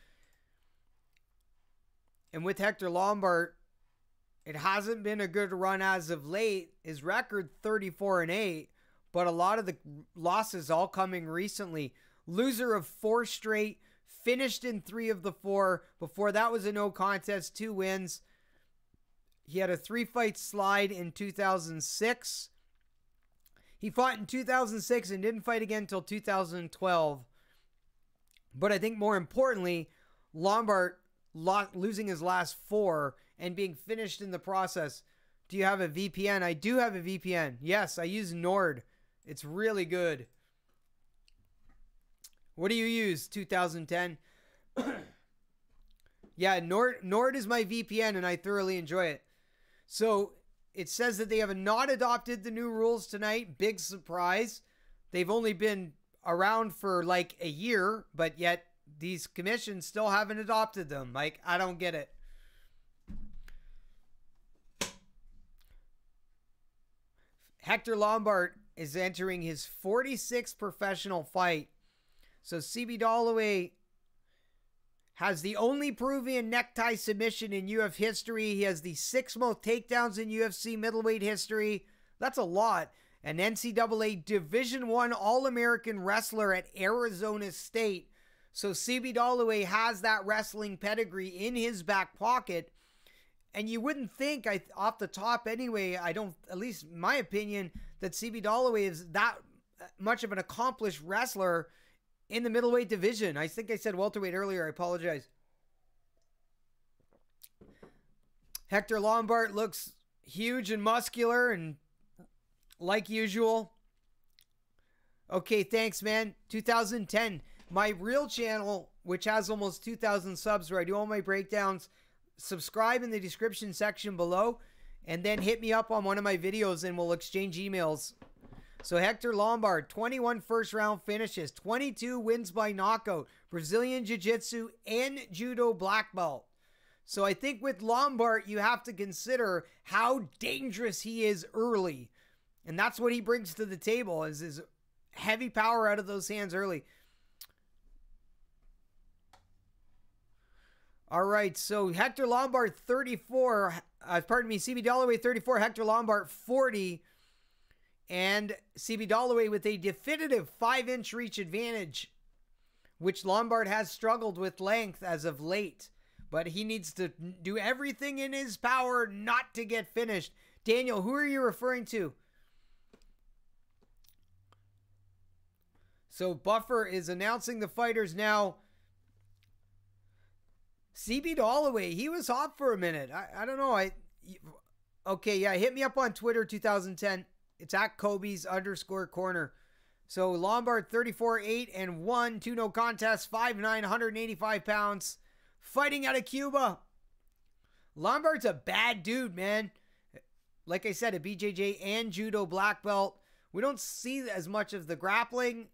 And with Hector Lombard, it hasn't been a good run as of late. His record 34-8, but a lot of the losses all coming recently. Loser of 4 straight, finished in 3 of the 4. Before that was a no contest, 2 wins. He had a 3-fight slide in 2006. He fought in 2006 and didn't fight again until 2012. But I think more importantly, Lombard losing his last 4 and being finished in the process. Do you have a VPN? I do have a VPN. Yes, I use Nord. It's really good. What do you use? 2010? Yeah, Nord is my VPN, and I thoroughly enjoy it. So it says that they have not adopted the new rules tonight. Big surprise. They've only been around for like a year, but yet these commissions still haven't adopted them. Like, I don't get it. Hector Lombard is entering his 46th professional fight. So CB Dollaway has the only Peruvian necktie submission in UFC history. He has the 6th most takedowns in UFC middleweight history. That's a lot. An NCAA Division I All-American wrestler at Arizona State. So CB Dollaway has that wrestling pedigree in his back pocket. And you wouldn't think, off the top anyway, I don't, at least in my opinion, that CB Dollaway is that much of an accomplished wrestler in the middleweight division. I think I said welterweight earlier. I apologize. Hector Lombard looks huge and muscular and like usual. Okay, thanks, man. 2010. My real channel, which has almost 2,000 subs, where I do all my breakdowns. Subscribe in the description section below, and then hit me up on one of my videos and we'll exchange emails. So Hector Lombard, 21 first-round finishes, 22 wins by knockout, Brazilian Jiu-Jitsu and Judo black belt. So I think with Lombard, you have to consider how dangerous he is early. And that's what he brings to the table, is his heavy power out of those hands early. All right, so Hector Lombard, 34. CB Dollaway, 34. Hector Lombard, 40. And CB Dollaway with a definitive 5-inch reach advantage, which Lombard has struggled with length as of late. But he needs to do everything in his power not to get finished. Daniel, who are you referring to? So Buffer is announcing the fighters now. CB Dollaway, he was hot for a minute. I don't know. Okay, yeah, hit me up on Twitter 2010. It's at Kobe's_corner. So Lombard 34-8-1, 2 no contests, 5'9", 185 pounds, fighting out of Cuba. Lombard's a bad dude, man. Like I said, a BJJ and Judo black belt. We don't see as much of the grappling,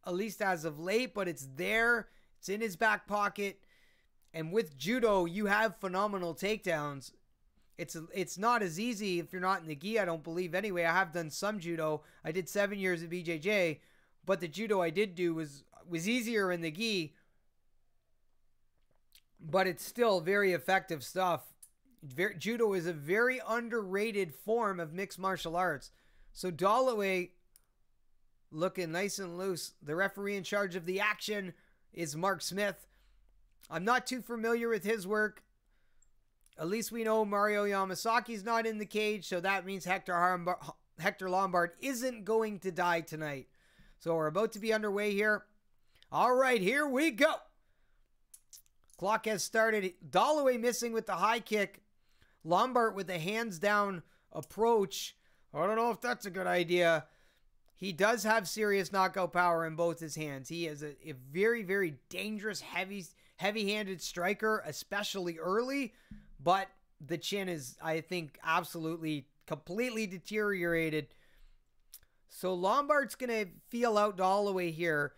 at least as of late, but it's there. It's in his back pocket. And with Judo, you have phenomenal takedowns. It's not as easy if you're not in the gi, I don't believe anyway. I have done some Judo. I did 7 years of BJJ, but the Judo I did do was easier in the gi. But it's still very effective stuff. Judo is a very underrated form of mixed martial arts. So Dollaway looking nice and loose. The referee in charge of the action is Mark Smith. I'm not too familiar with his work. At least we know Mario Yamasaki's not in the cage, so that means Hector Lombard isn't going to die tonight. So we're about to be underway here. All right, here we go. Clock has started. Dollaway missing with the high kick. Lombard with a hands-down approach. I don't know if that's a good idea. He does have serious knockout power in both his hands. He is a very, very dangerous, heavy-handed striker, especially early. But the chin is, I think, absolutely, completely deteriorated. So Lombard's going to feel out Dollaway here.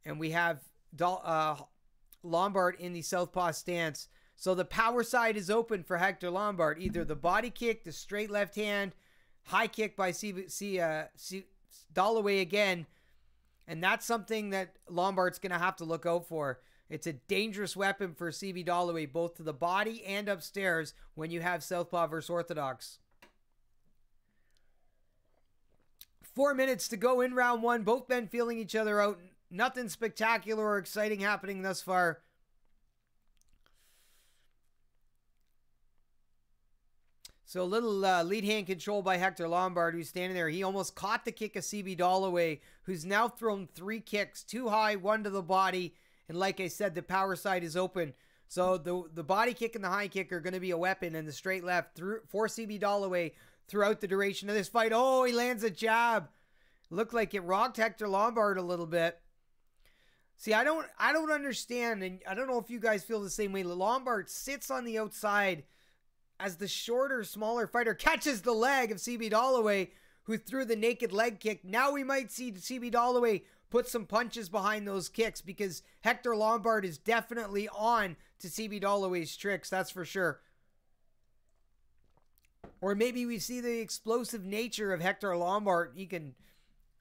And we have Lombard in the southpaw stance. So the power side is open for Hector Lombard. Either the body kick, the straight left hand, high kick by Dollaway again. And that's something that Lombard's going to have to look out for. It's a dangerous weapon for CB Dollaway, both to the body and upstairs when you have southpaw versus orthodox. 4 minutes to go in round one. Both men feeling each other out. Nothing spectacular or exciting happening thus far. So a little lead hand control by Hector Lombard, who's standing there. He almost caught the kick of CB Dollaway, who's now thrown 3 kicks, 2 high, 1 to the body. And like I said, the power side is open. So the body kick and the high kick are going to be a weapon, and the straight left for CB Dollaway throughout the duration of this fight. Oh, he lands a jab. Looked like it rocked Hector Lombard a little bit. See, I don't understand, and I don't know if you guys feel the same way. Lombard sits on the outside as the shorter, smaller fighter catches the leg of CB Dollaway, who threw the naked leg kick. Now we might see CB Dollaway put some punches behind those kicks, because Hector Lombard is definitely on to CB Dollaway's tricks, that's for sure. Or maybe we see the explosive nature of Hector Lombard. He can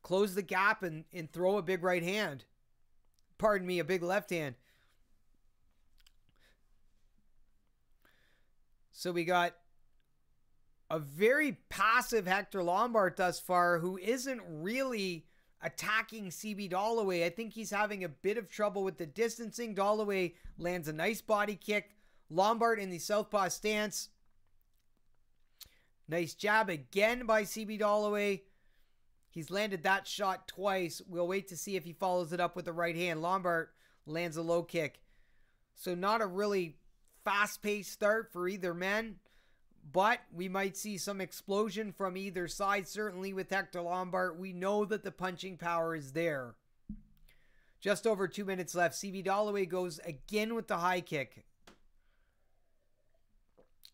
close the gap and throw a big right hand. Pardon me, a big left hand. So we got a very passive Hector Lombard thus far, who isn't really attacking CB Dollaway. I think he's having a bit of trouble with the distancing. Dollaway lands a nice body kick. Lombard in the southpaw stance. Nice jab again by CB Dollaway. He's landed that shot twice. We'll wait to see if he follows it up with the right hand. Lombard lands a low kick. So not a really fast-paced start for either man, but we might see some explosion from either side. Certainly with Hector Lombard, we know that the punching power is there. Just over 2 minutes left. CB Dollaway goes again with the high kick.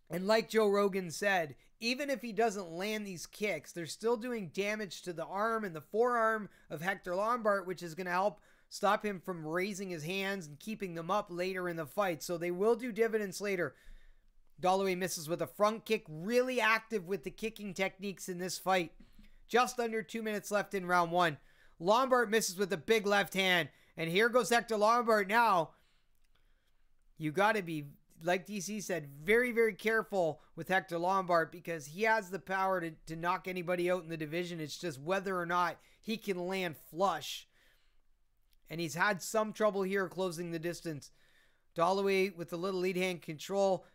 And like Joe Rogan said, even if he doesn't land these kicks, they're still doing damage to the arm and the forearm of Hector Lombard, which is going to help stop him from raising his hands and keeping them up later in the fight. So they will do dividends later. Dollaway misses with a front kick, really active with the kicking techniques in this fight. Just under 2 minutes left in round one. Lombard misses with a big left hand. And here goes Hector Lombard now. You got to be, like DC said, very, very careful with Hector Lombard because he has the power to knock anybody out in the division. It's just whether or not he can land flush. And he's had some trouble here closing the distance. Dollaway with a little lead hand control.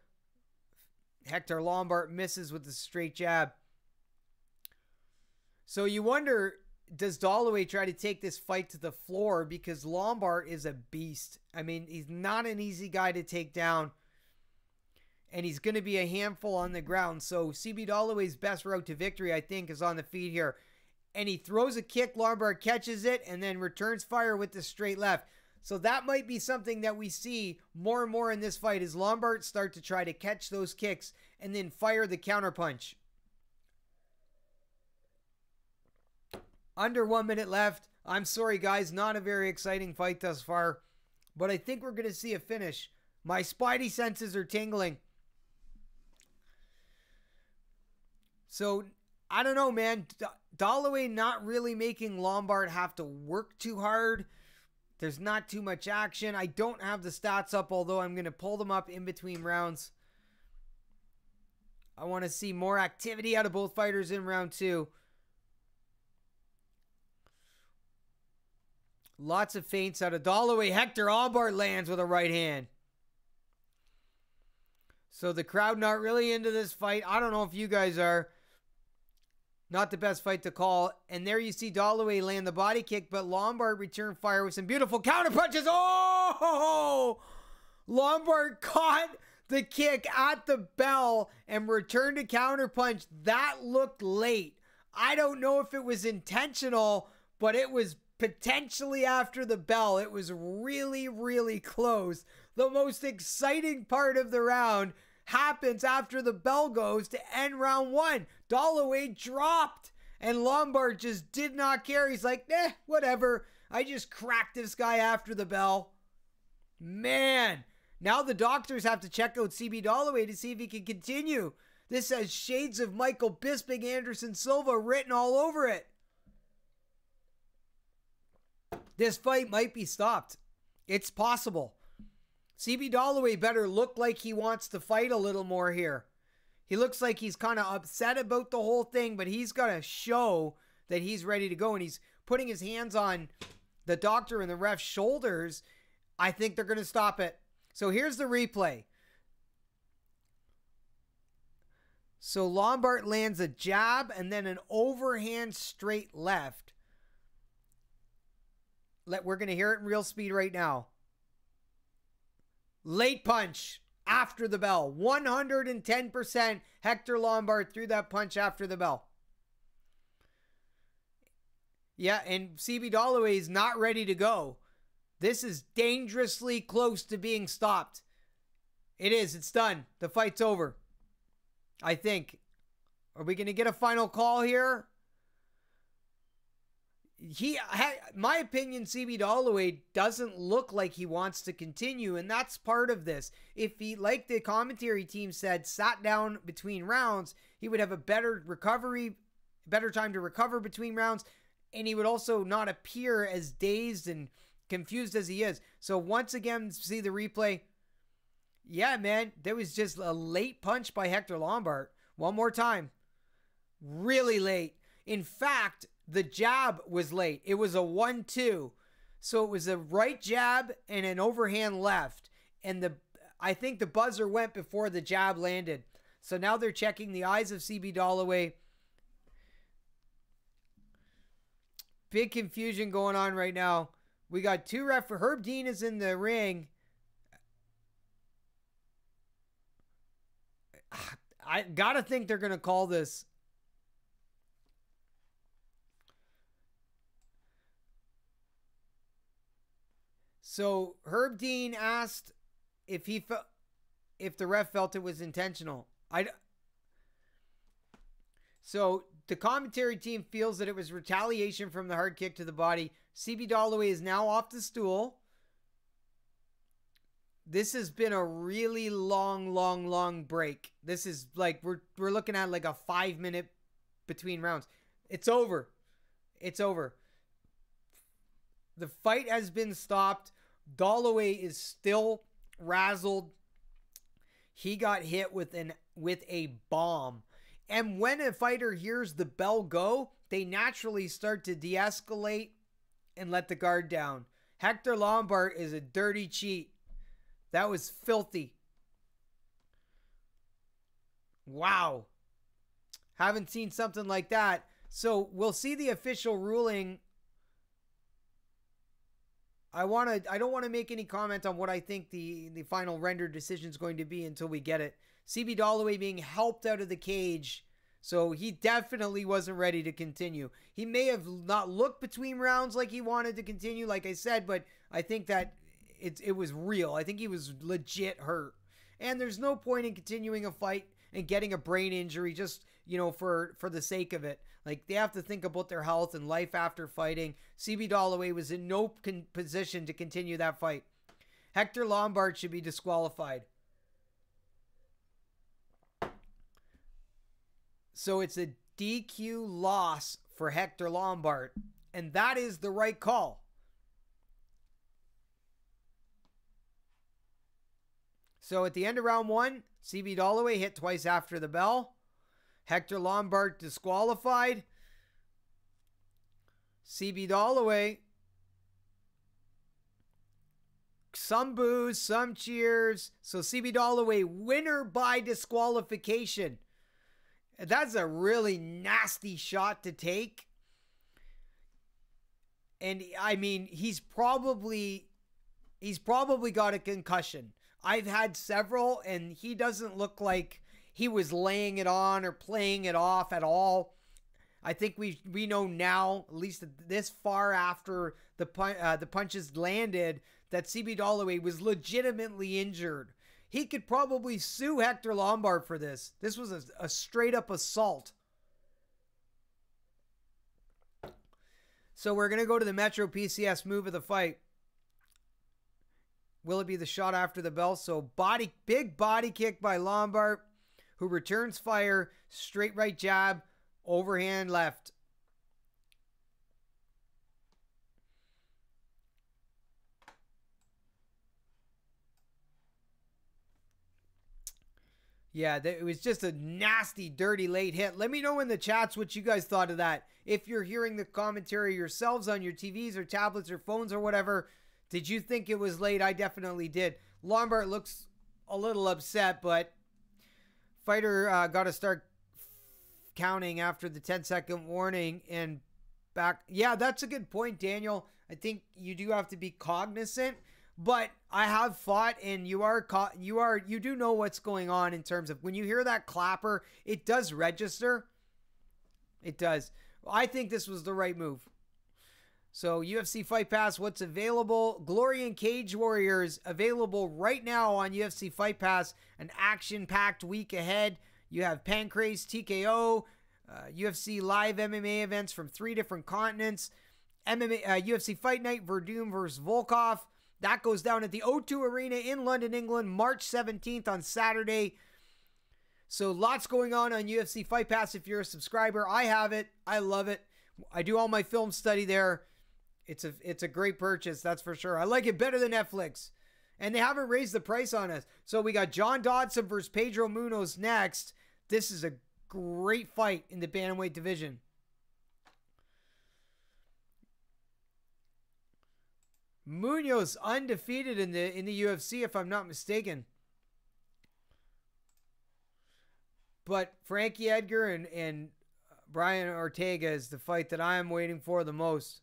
Hector Lombard misses with the straight jab. So you wonder, does Dollaway try to take this fight to the floor? Because Lombard is a beast. I mean, he's not an easy guy to take down. And he's going to be a handful on the ground. So CB Dollaway's best route to victory, I think, is on the feet here. And he throws a kick, Lombard catches it, and then returns fire with the straight left. So that might be something that we see more and more in this fight as Lombard start to try to catch those kicks and then fire the counterpunch. Under 1 minute left. I'm sorry, guys. Not a very exciting fight thus far. But I think we're going to see a finish. My spidey senses are tingling. So, I don't know, man. Dollaway not really making Lombard have to work too hard. There's not too much action. I don't have the stats up, although I'm going to pull them up in between rounds. I want to see more activity out of both fighters in round two. Lots of feints out of Dollaway. Hector Lombard lands with a right hand. So the crowd not really into this fight. I don't know if you guys are. Not the best fight to call. And there you see Dollaway land the body kick, but Lombard return fire with some beautiful counter punches. Oh! Lombard caught the kick at the bell and returned a counter punch. That looked late. I don't know if it was intentional, but it was potentially after the bell. It was really, really close. The most exciting part of the round happens after the bell goes to end round one. Dollaway dropped and Lombard just did not care. He's like, whatever. I just cracked this guy after the bell. Man, now the doctors have to check out CB Dollaway to see if he can continue. This has shades of Michael Bisping, Anderson Silva written all over it. This fight might be stopped. It's possible. CB Dollaway better look like he wants to fight a little more here. He looks like he's kind of upset about the whole thing, but he's got to show that he's ready to go. And he's putting his hands on the doctor and the ref's shoulders. I think they're going to stop it. So here's the replay. So Lombard lands a jab and then an overhand straight left. We're going to hear it in real speed right now. Late punch after the bell. 110% Hector Lombard threw that punch after the bell. Yeah, and CB Dollaway is not ready to go. This is dangerously close to being stopped. It is. It's done. The fight's over. I think. Are we going to get a final call here? my opinion, CB Dollaway doesn't look like he wants to continue, and that's part of this. If he, like the commentary team said, sat down between rounds, he would have a better time to recover between rounds, and he would also not appear as dazed and confused as he is. So once again, see the replay. Yeah, man, there was just a late punch by Hector Lombard. One more time. Really late. In fact, the jab was late. It was a 1-2. So it was a right jab and an overhand left. And I think the buzzer went before the jab landed. So now they're checking the eyes of CB Dollaway. Big confusion going on right now. We got two referees. Herb Dean is in the ring. I gotta think they're gonna call this. So Herb Dean asked if the ref felt it was intentional. So the commentary team feels that it was retaliation from the hard kick to the body. CB Dollaway is now off the stool. This has been a really long break. This is like we're looking at like a 5-minute between rounds. It's over. It's over. The fight has been stopped. Dollaway is still razzled. He got hit with a bomb. And when a fighter hears the bell go, they naturally start to de-escalate and let the guard down. Hector Lombard is a dirty cheat. That was filthy. Wow. Haven't seen something like that. So we'll see the official ruling. I don't want to make any comment on what I think the final render decision is going to be until we get it. CB Dollaway being helped out of the cage. So he definitely wasn't ready to continue. He may have not looked between rounds like he wanted to continue, like I said, but I think that it was real. I think he was legit hurt. And there's no point in continuing a fight and getting a brain injury just, for the sake of it. Like, they have to think about their health and life after fighting. CB Dollaway was in no position to continue that fight. Hector Lombard should be disqualified. So it's a DQ loss for Hector Lombard. And that is the right call. So at the end of round 1, CB Dollaway hit twice after the bell. Hector Lombard disqualified. CB Dollaway, some boos, some cheers. So CB Dollaway, winner by disqualification. That's a really nasty shot to take. And I mean, he's probably got a concussion. I've had several, and he doesn't look like he was laying it on or playing it off at all. I think we know now, at least this far after the punches landed, that CB Dollaway was legitimately injured. He could probably sue Hector Lombard for this. This was a straight-up assault. So we're going to go to the Metro PCS move of the fight. Will it be the shot after the bell? So big body kick by Lombard, who returns fire, straight right jab, overhand left. Yeah, it was just a nasty, dirty late hit. Let me know in the chats what you guys thought of that. If you're hearing the commentary yourselves on your TVs or tablets or phones or whatever, did you think it was late? I definitely did. Lombard looks a little upset, but fighter got to start counting after the 10-second warning and back. Yeah, that's a good point, Daniel. I think you do have to be cognizant, but I have fought, and you do know what's going on in terms of when you hear that clapper, it does register. It does. I think this was the right move. So UFC Fight Pass, what's available? Glory and Cage Warriors available right now on UFC Fight Pass. An action-packed week ahead. You have Pancrase, TKO, UFC live MMA events from 3 different continents. UFC Fight Night, Verdum versus Volkov. That goes down at the O2 Arena in London, England, March 17th on Saturday. So lots going on UFC Fight Pass if you're a subscriber. I have it. I love it. I do all my film study there. It's a great purchase, that's for sure. I like it better than Netflix. And they haven't raised the price on us. So we got John Dodson versus Pedro Munoz next. This is a great fight in the bantamweight division. Munoz undefeated in the UFC, if I'm not mistaken. But Frankie Edgar and Brian Ortega is the fight that I am waiting for the most.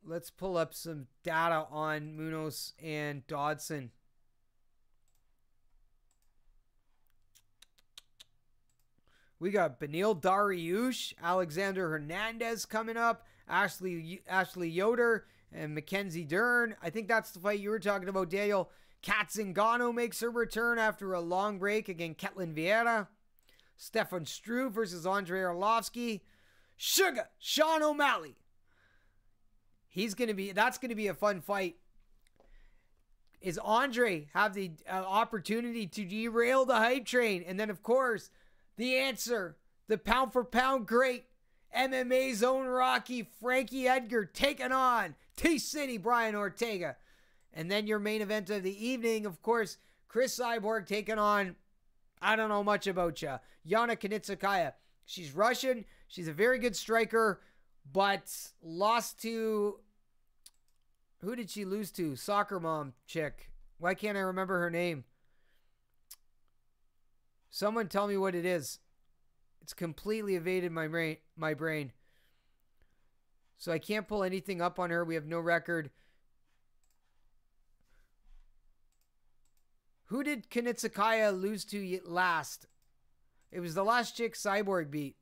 Let's pull up some data on Munoz and Dodson. We got Beneil Dariush, Alexander Hernandez coming up, Ashley Yoder, and Mackenzie Dern. I think that's the fight you were talking about, Daniel. Kat Zingano makes her return after a long break against Ketlin Vieira. Stefan Struve versus Andrei Arlovsky. Sugar, Sean O'Malley. That's going to be a fun fight. Is Andre have the opportunity to derail the hype train? And then, of course, the answer, the pound for pound great, MMA's own Rocky, Frankie Edgar, taking on T-City Brian Ortega. And then your main event of the evening, of course, Chris Cyborg taking on, I don't know much about you, Yana Kunitskaya. She's Russian. She's a very good striker, but lost to, who did she lose to? Soccer mom chick. Why can't I remember her name? Someone tell me what it is. It's completely evaded my brain. So I can't pull anything up on her. We have no record. Who did Kunitskaya lose to last? It was the last chick Cyborg beat.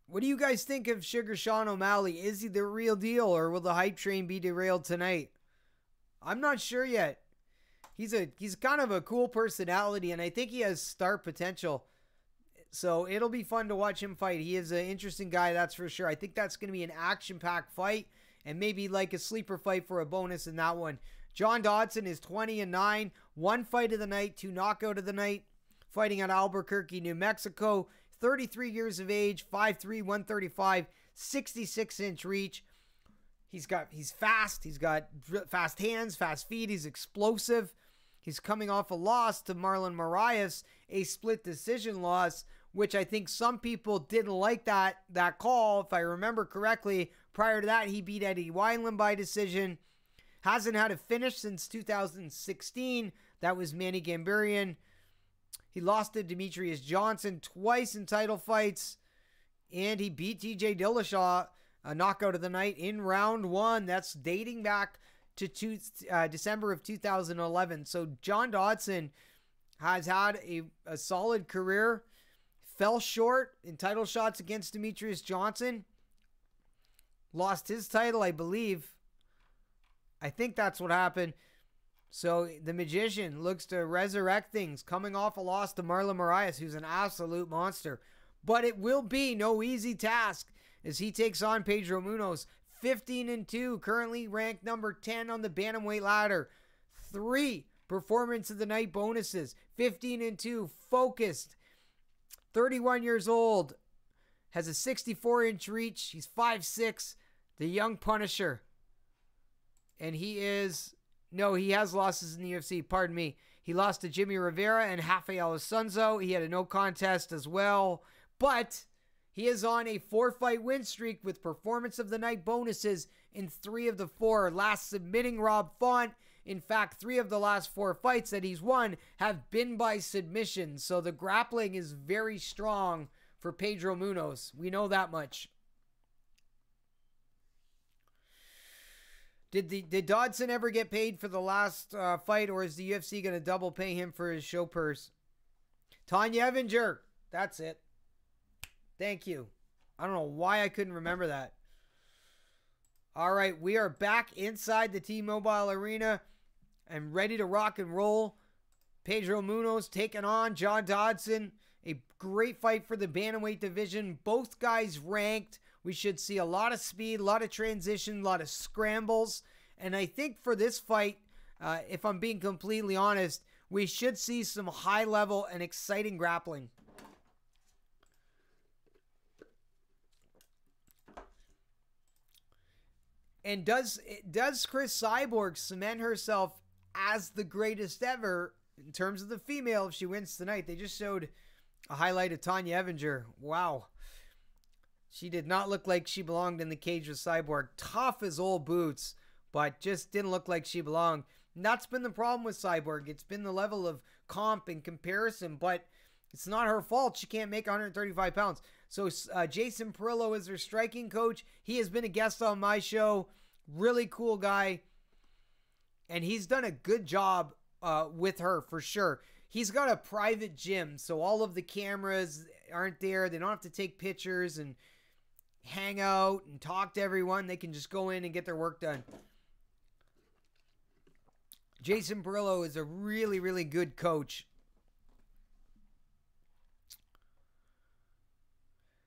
What do you guys think of Sugar Sean O'Malley? Is he the real deal, or will the hype train be derailed tonight? I'm not sure yet. He's kind of a cool personality, and I think he has star potential. So it'll be fun to watch him fight. He is an interesting guy, that's for sure. I think that's going to be an action-packed fight, and maybe like a sleeper fight for a bonus in that one. John Dodson is 20-9, 1 fight of the night, 2 knockout of the night, fighting out of Albuquerque, New Mexico. 33 years of age, 5'3", 135, 66-inch reach. He's fast. He's got fast hands, fast feet. He's explosive. He's coming off a loss to Marlon Moraes, a split decision loss, which I think some people didn't like that call, if I remember correctly. Prior to that, he beat Eddie Wineland by decision. Hasn't had a finish since 2016. That was Manny Gambarian. He lost to Demetrius Johnson twice in title fights. And he beat TJ Dillashaw, a knockout of the night, in round 1. That's dating back to December of 2011. So John Dodson has had a solid career. Fell short in title shots against Demetrius Johnson. Lost his title, I believe. I think that's what happened. So the Magician looks to resurrect things, coming off a loss to Marlon Moraes, who's an absolute monster. But it will be no easy task as he takes on Pedro Munoz. 15-2, currently ranked number 10 on the bantamweight ladder. 3 performance of the night bonuses. 15-2, focused. 31 years old. Has a 64-inch reach. He's 5'6", the young Punisher. And he has losses in the UFC, pardon me. He lost to Jimmy Rivera and Rafael Asunzo. He had a no contest as well. But he is on a 4-fight win streak with performance of the night bonuses in 3 of the 4. Last submitting Rob Font. In fact, 3 of the last 4 fights that he's won have been by submission. So the grappling is very strong for Pedro Munoz. We know that much. Did Dodson ever get paid for the last fight, or is the UFC going to double pay him for his show purse? Tanya Evinger. That's it. Thank you. I don't know why I couldn't remember that. All right, we are back inside the T-Mobile Arena and ready to rock and roll. Pedro Munoz taking on John Dodson. A great fight for the bantamweight division. Both guys ranked. We should see a lot of speed, a lot of transition, a lot of scrambles. And I think for this fight, if I'm being completely honest, we should see some high level and exciting grappling. And does Chris Cyborg cement herself as the greatest ever in terms of the female if she wins tonight? They just showed a highlight of Tanya Evinger. Wow. She did not look like she belonged in the cage with Cyborg. Tough as old boots, but just didn't look like she belonged. And that's been the problem with Cyborg. It's been the level of comp and comparison, but it's not her fault. She can't make 135 pounds. So Jason Perillo is her striking coach. He has been a guest on my show. Really cool guy. And he's done a good job with her for sure. He's got a private gym, so all of the cameras aren't there. They don't have to take pictures and hang out and talk to everyone. They can just go in and get their work done. Jason Perillo is a really, really good coach.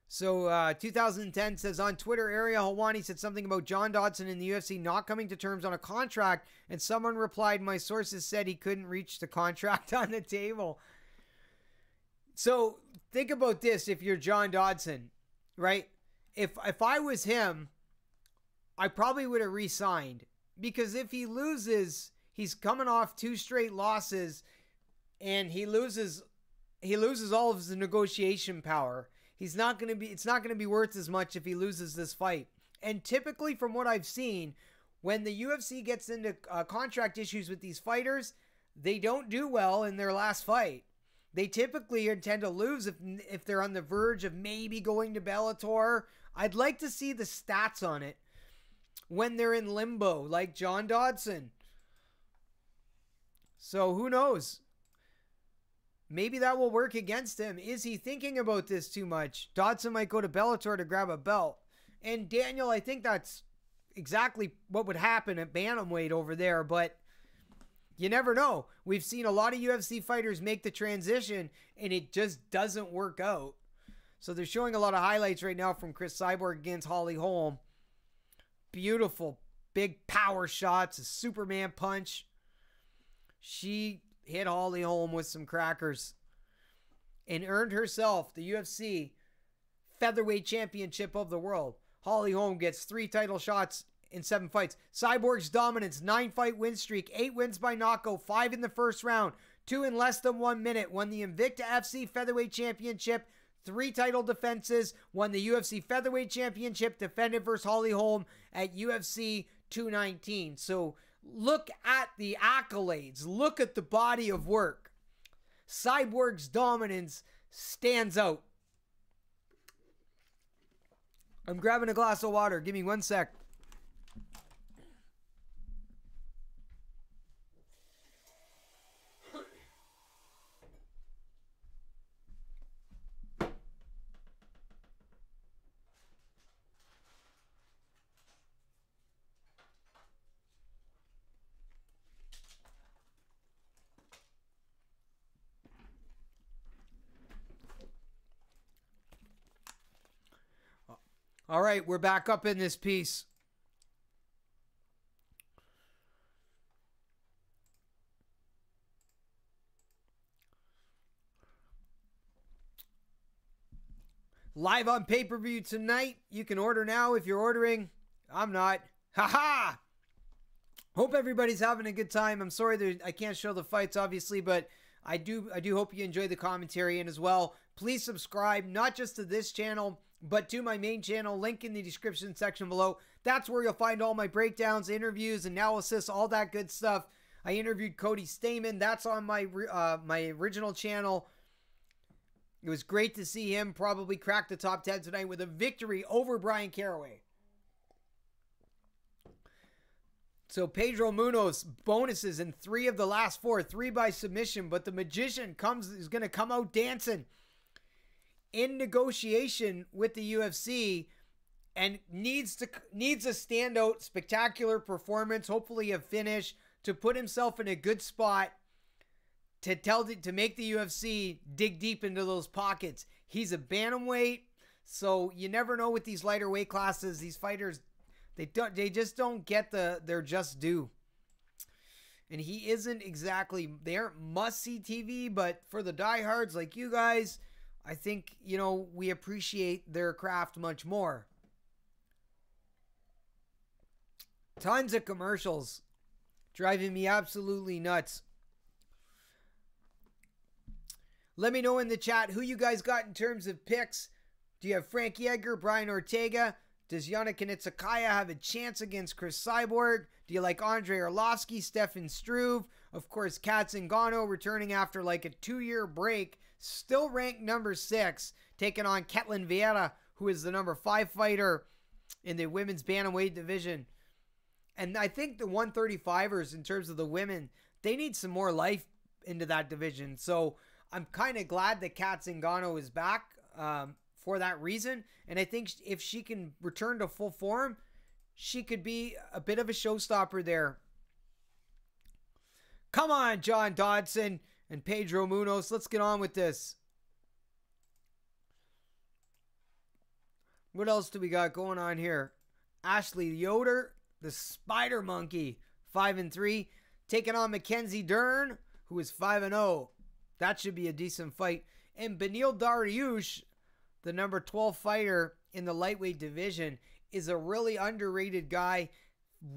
So 2010 says on Twitter, Ariel Helwani said something about John Dodson in the UFC not coming to terms on a contract, and someone replied, my sources said he couldn't reach the contract on the table. So think about this if you're John Dodson, right? If I was him, I probably would have re-signed, because if he loses, he's coming off 2 straight losses, and he loses all of his negotiation power. It's not going to be worth as much if he loses this fight. And typically from what I've seen, when the UFC gets into contract issues with these fighters, they don't do well in their last fight. They typically intend to lose if they're on the verge of maybe going to Bellator. I'd like to see the stats on it when they're in limbo, like John Dodson. So who knows? Maybe that will work against him. Is he thinking about this too much? Dodson might go to Bellator to grab a belt. And Daniel, I think that's exactly what would happen at bantamweight over there, but you never know. We've seen a lot of UFC fighters make the transition, and it just doesn't work out. So they're showing a lot of highlights right now from Chris Cyborg against Holly Holm. Beautiful, big power shots, a Superman punch. She hit Holly Holm with some crackers and earned herself the UFC featherweight championship of the world. Holly Holm gets 3 title shots in 7 fights. Cyborg's dominance, 9-fight win streak, 8 wins by knockout, 5 in the first round, 2 in less than 1 minute, won the Invicta FC featherweight championship, 3 title defenses, won the UFC featherweight championship, defended versus Holly Holm at UFC 219. So look at the accolades. Look at the body of work. Cyborg's dominance stands out. I'm grabbing a glass of water. Give me 1 sec. All right, we're back up in this piece. Live on pay-per-view tonight. You can order now if you're ordering. I'm not. Ha-ha! Hope everybody's having a good time. I'm sorry I can't show the fights, obviously, but I do hope you enjoy the commentary. And as well, please subscribe, not just to this channel, but to my main channel, link in the description section below. That's where you'll find all my breakdowns, interviews, analysis, all that good stuff. I interviewed Cody Stamen. That's on my original channel. It was great to see him probably crack the top 10 tonight with a victory over Brian Caraway. So Pedro Munoz, bonuses in 3 of the last 4, 3 by submission, but the Magician is going to come out dancing. In negotiation with the UFC, and needs a standout, spectacular performance, hopefully a finish, to put himself in a good spot to make the UFC dig deep into those pockets. He's a bantamweight, so you never know with these lighter weight classes. These fighters, they just don't get their just due. And he isn't exactly, they aren't must-see TV, but for the diehards like you guys, I think, we appreciate their craft much more. Tons of commercials. Driving me absolutely nuts. Let me know in the chat who you guys got in terms of picks. Do you have Frankie Edgar, Brian Ortega? Does Yana Kanitsakaya have a chance against Chris Cyborg? Do you like Andrei Arlovsky, Stefan Struve? Of course, Kat Zingano returning after like a 2-year break. Still ranked number 6. Taking on Ketlin Vieira, who is the number 5 fighter in the women's bantamweight division. And I think the 135ers, in terms of the women, they need some more life into that division. So I'm kind of glad that Kat Zingano is back for that reason. And I think if she can return to full form, she could be a bit of a showstopper there. Come on, John Dodson and Pedro Munoz. Let's get on with this. What else do we got going on here? Ashley Yoder, the Spider Monkey, 5-3, taking on Mackenzie Dern, who is 5-0. That should be a decent fight. And Beneil Dariush, the number 12 fighter in the lightweight division, is a really underrated guy.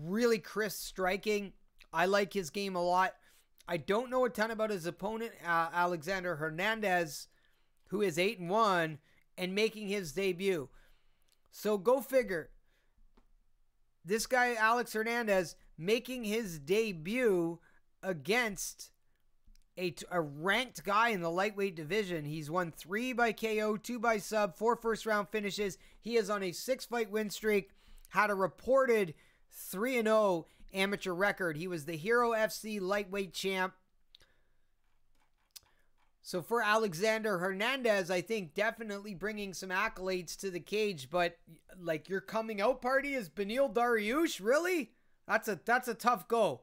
Really crisp striking. I like his game a lot. I don't know a ton about his opponent, Alexander Hernandez, who is 8-1 and making his debut. So go figure. This guy, Alex Hernandez, making his debut against a ranked guy in the lightweight division. He's won 3 by KO, 2 by sub, 4 first-round finishes. He is on a 6-fight win streak, had a reported 3-0 amateur record. He was the Hero FC lightweight champ. So for Alexander Hernandez, I think definitely bringing some accolades to the cage. But like, your coming out party is Beneil Dariush? Really? That's a tough go.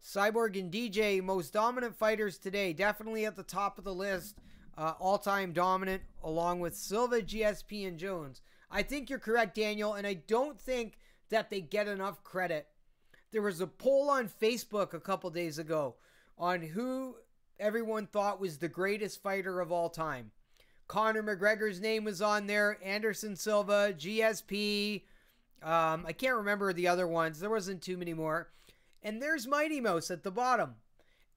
Cyborg and DJ, most dominant fighters today. Definitely at the top of the list. All-time dominant, along with Silva, GSP, and Jones. I think you're correct, Daniel, and I don't think that they get enough credit. There was a poll on Facebook a couple days ago on who everyone thought was the greatest fighter of all time. Conor McGregor's name was on there. Anderson Silva, GSP. I can't remember the other ones. There wasn't too many more. And there's Mighty Mouse at the bottom.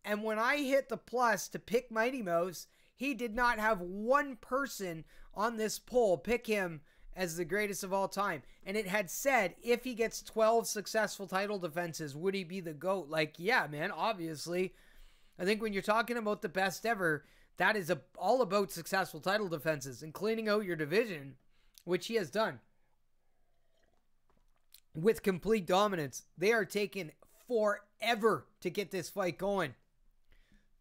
And when I hit the plus to pick Mighty Mouse, he did not have one person on this poll pick him as the greatest of all time. And it had said, if he gets 12 successful title defenses, would he be the GOAT? Like, yeah, man, obviously. I think when you're talking about the best ever, that is all about successful title defenses and cleaning out your division, which he has done with complete dominance. They are taking forever to get this fight going.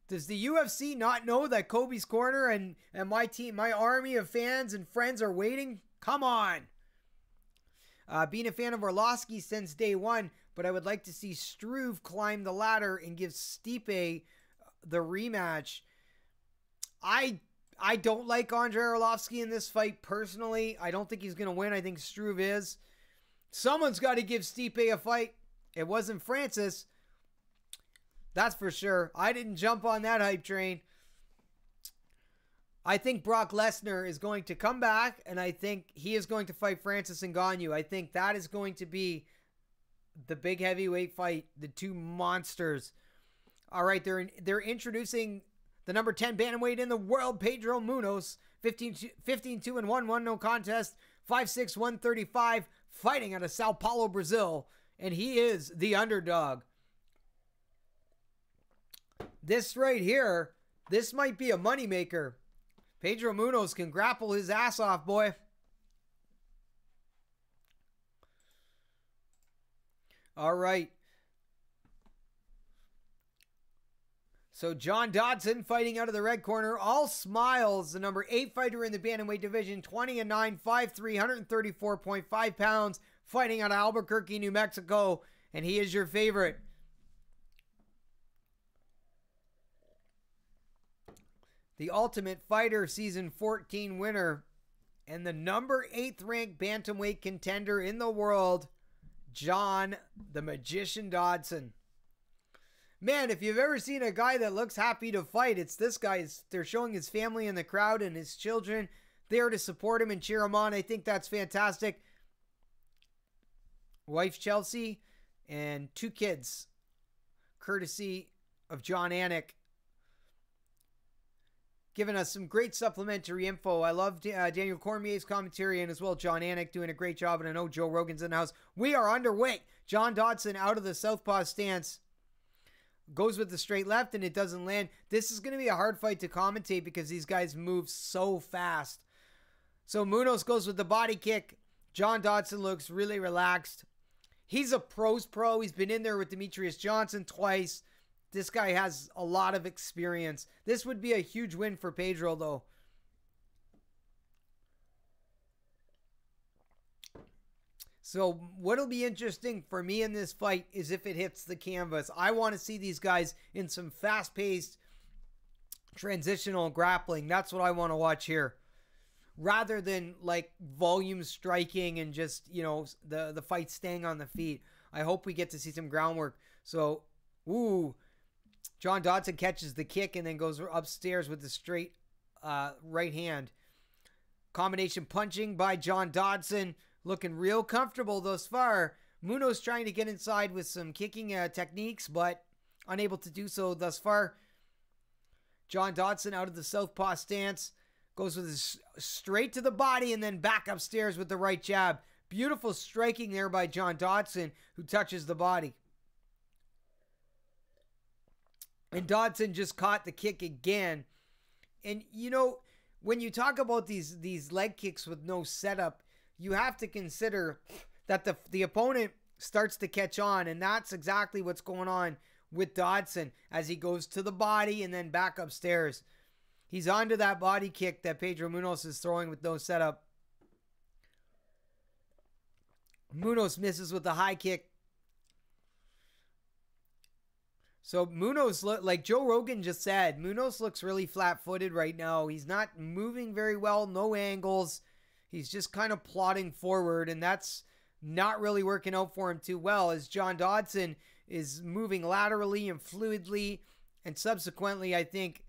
Does the UFC not know that Kobe's Corner and my team, my army of fans and friends are waiting? Come on. Being a fan of Arlovsky since day one, but I would like to see Struve climb the ladder and give Stipe the rematch. I don't like Andrei Arlovsky in this fight personally. I don't think he's going to win. I think Struve is. Someone's got to give Stipe a fight. It wasn't Francis. That's for sure. I didn't jump on that hype train. I think Brock Lesnar is going to come back, and I think he is going to fight Francis Ngannou. I think that is going to be the big heavyweight fight, the two monsters. All right, they're introducing the number 10 bantamweight in the world, Pedro Munoz, 15-2-1, 1-no contest, 5'6", 135, fighting out of Sao Paulo, Brazil, and he is the underdog. This right here, this might be a moneymaker. Pedro Munoz can grapple his ass off, boy. All right. So John Dodson fighting out of the red corner, all smiles, the number 8 fighter in the bantamweight division, 20-9, 5'3", 134.5 pounds, fighting out of Albuquerque, New Mexico, and he is your favorite. The Ultimate Fighter Season 14 winner and the number 8th ranked bantamweight contender in the world, John the Magician Dodson. Man, if you've ever seen a guy that looks happy to fight, it's this guy. They're showing his family in the crowd and his children there to support him and cheer him on. I think that's fantastic. Wife Chelsea and 2 kids, courtesy of John Anik, giving us some great supplementary info. I love Daniel Cormier's commentary, and as well John Anik doing a great job, and I know Joe Rogan's in the house. We are underway. John Dodson out of the southpaw stance. Goes with the straight left, and it doesn't land. This is going to be a hard fight to commentate because these guys move so fast. So Munoz goes with the body kick. John Dodson looks really relaxed. He's a pro's pro. He's been in there with Demetrius Johnson twice. This guy has a lot of experience. This would be a huge win for Pedro, though. So what'll be interesting for me in this fight is if it hits the canvas. I want to see these guys in some fast-paced transitional grappling. That's what I want to watch here. Rather than like volume striking and just, you know, the fight staying on the feet. I hope we get to see some groundwork. So, John Dodson catches the kick and then goes upstairs with the straight right hand. Combination punching by John Dodson. Looking real comfortable thus far. Munoz trying to get inside with some kicking techniques, but unable to do so thus far. John Dodson out of the southpaw stance. Goes with his straight to the body and then back upstairs with the right jab. Beautiful striking there by John Dodson, who touches the body. And Dodson just caught the kick again. And, you know, when you talk about these leg kicks with no setup, you have to consider that the opponent starts to catch on, and that's exactly what's going on with Dodson as he goes to the body and then back upstairs. He's onto that body kick that Pedro Munoz is throwing with no setup. Munoz misses with the high kick. So Munoz, like Joe Rogan just said, Munoz looks really flat-footed right now. He's not moving very well, no angles. He's just kind of plodding forward, and that's not really working out for him too well as John Dodson is moving laterally and fluidly, and subsequently, I think,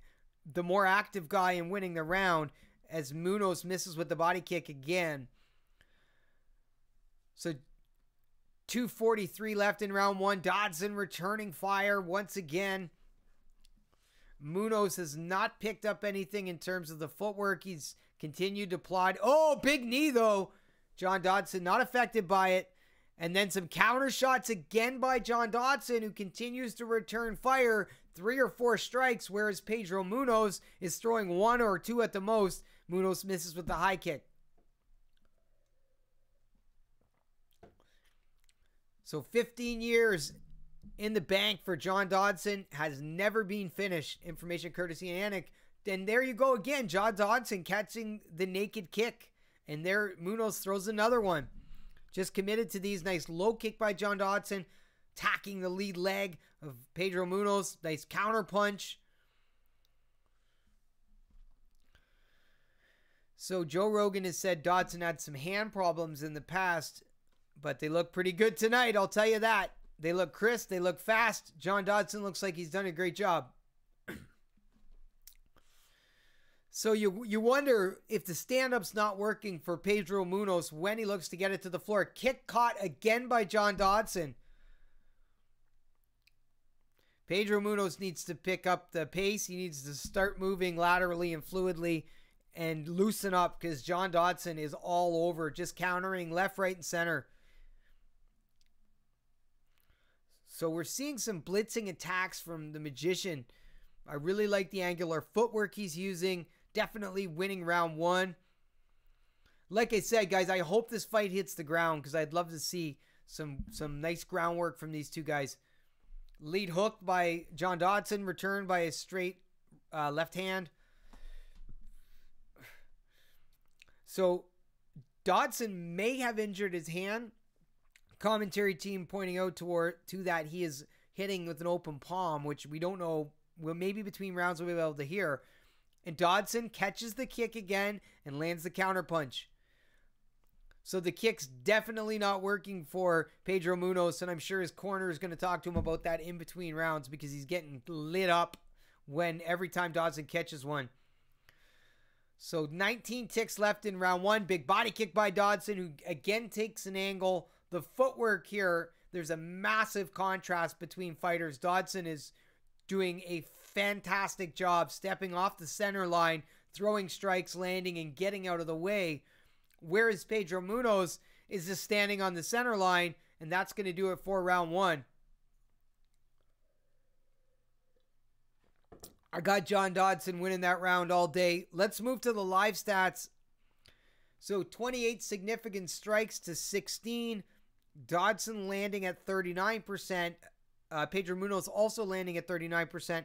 the more active guy in winning the round as Munoz misses with the body kick again. So 2:43 left in round 1. Dodson returning fire once again. Munoz has not picked up anything in terms of the footwork. He's continued to plod. Oh, big knee though. John Dodson not affected by it. And then some counter shots again by John Dodson, who continues to return fire. 3 or 4 strikes, whereas Pedro Munoz is throwing 1 or 2 at the most. Munoz misses with the high kick. So 15 years in the bank for John Dodson, has never been finished. Information courtesy of Anik. And there you go again. John Dodson catching the naked kick. And there Munoz throws another one. Just committed to these. Nice low kick by John Dodson. Attacking the lead leg of Pedro Munoz. Nice counter punch. So Joe Rogan has said Dodson had some hand problems in the past, but they look pretty good tonight, I'll tell you that. They look crisp, they look fast. John Dodson looks like he's done a great job. So you wonder if the stand-up's not working for Pedro Munoz when he looks to get it to the floor. Kick caught again by John Dodson. Pedro Munoz needs to pick up the pace. He needs to start moving laterally and fluidly and loosen up because John Dodson is all over, just countering left, right, and center. So we're seeing some blitzing attacks from the Magician. I really like the angular footwork he's using. Definitely winning round 1. Like I said, guys, I hope this fight hits the ground because I'd love to see some nice groundwork from these two guys. Lead hook by John Dodson, returned by a straight left hand. So Dodson may have injured his hand. Commentary team pointing out to that he is hitting with an open palm, which we don't know. Well, maybe between rounds we'll be able to hear. And Dodson catches the kick again and lands the counter punch. So the kick's definitely not working for Pedro Munoz, and I'm sure his corner is going to talk to him about that in between rounds because he's getting lit up every time Dodson catches one. So 19 ticks left in round one. Big body kick by Dodson, who again takes an angle. The footwork here, there's a massive contrast between fighters. Dodson is doing a fantastic job stepping off the center line, throwing strikes, landing, and getting out of the way. Whereas Pedro Munoz is just standing on the center line, and that's going to do it for round one. I got John Dodson winning that round all day. Let's move to the live stats. So 28 significant strikes to 16. Dodson landing at 39%. Pedro Munoz also landing at 39%.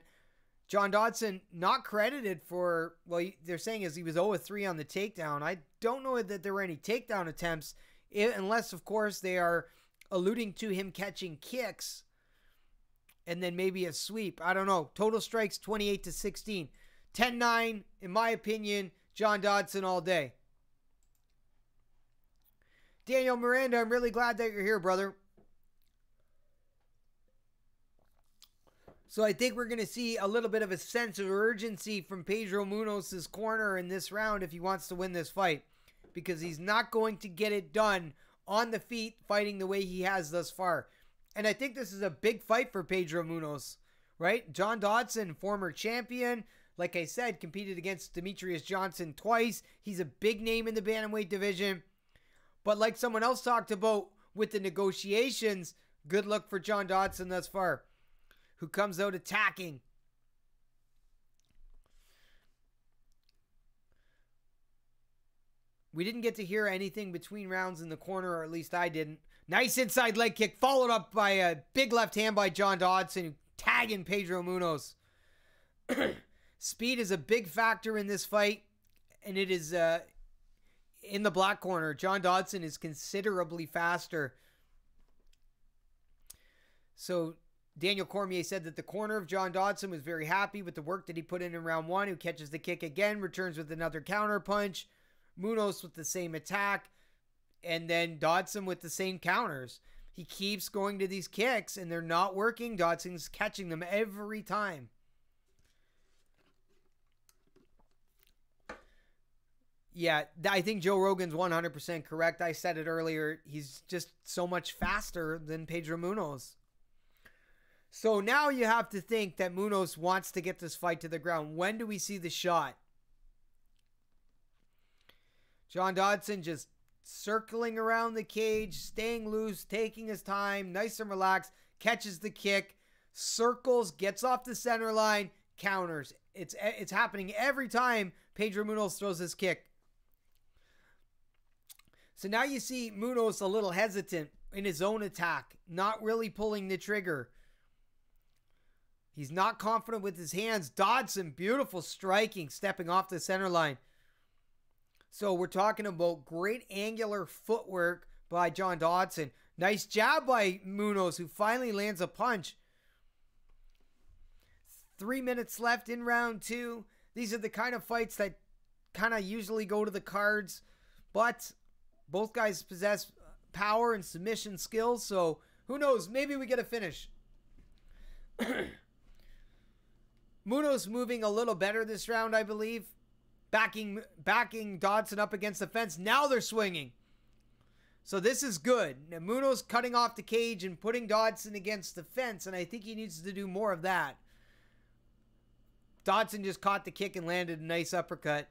John Dodson not credited for, well, they're saying he was 0-3 on the takedown. I don't know that there were any takedown attempts, unless, of course, they are alluding to him catching kicks and then maybe a sweep. I don't know. Total strikes 28 to 16. 10-9, in my opinion, John Dodson all day. Daniel Miranda, I'm really glad that you're here, brother. So I think we're going to see a little bit of a sense of urgency from Pedro Munoz's corner in this round if he wants to win this fight, because he's not going to get it done on the feet fighting the way he has thus far. And I think this is a big fight for Pedro Munoz, right? John Dodson, former champion, like I said, competed against Demetrius Johnson twice. He's a big name in the bantamweight division. But like someone else talked about with the negotiations, good luck for John Dodson thus far, who comes out attacking. We didn't get to hear anything between rounds in the corner, or at least I didn't. Nice inside leg kick, followed up by a big left hand by John Dodson, tagging Pedro Munoz. Speed is a big factor in this fight, and it is in the black corner. John Dodson is considerably faster. So Daniel Cormier said that the corner of John Dodson was very happy with the work that he put in round one, who catches the kick again, returns with another counter punch. Munoz with the same attack, and then Dodson with the same counters. He keeps going to these kicks, and they're not working. Dodson's catching them every time. Yeah, I think Joe Rogan's 100% correct. I said it earlier. He's just so much faster than Pedro Munoz. So now you have to think that Munoz wants to get this fight to the ground. When do we see the shot? John Dodson just circling around the cage, staying loose, taking his time, nice and relaxed, catches the kick, circles, gets off the center line, counters. It's happening every time Pedro Munoz throws his kick. So now you see Munoz a little hesitant in his own attack, not really pulling the trigger. He's not confident with his hands. Dodson, beautiful striking, stepping off the center line. So we're talking about great angular footwork by John Dodson. Nice jab by Munoz, who finally lands a punch. 3 minutes left in round two. These are the kind of fights that kind of usually go to the cards, but both guys possess power and submission skills, so who knows? Maybe we get a finish. Munoz moving a little better this round, I believe. Backing Dodson up against the fence. Now they're swinging. So this is good. Now Munoz cutting off the cage and putting Dodson against the fence, and I think he needs to do more of that. Dodson just caught the kick and landed a nice uppercut.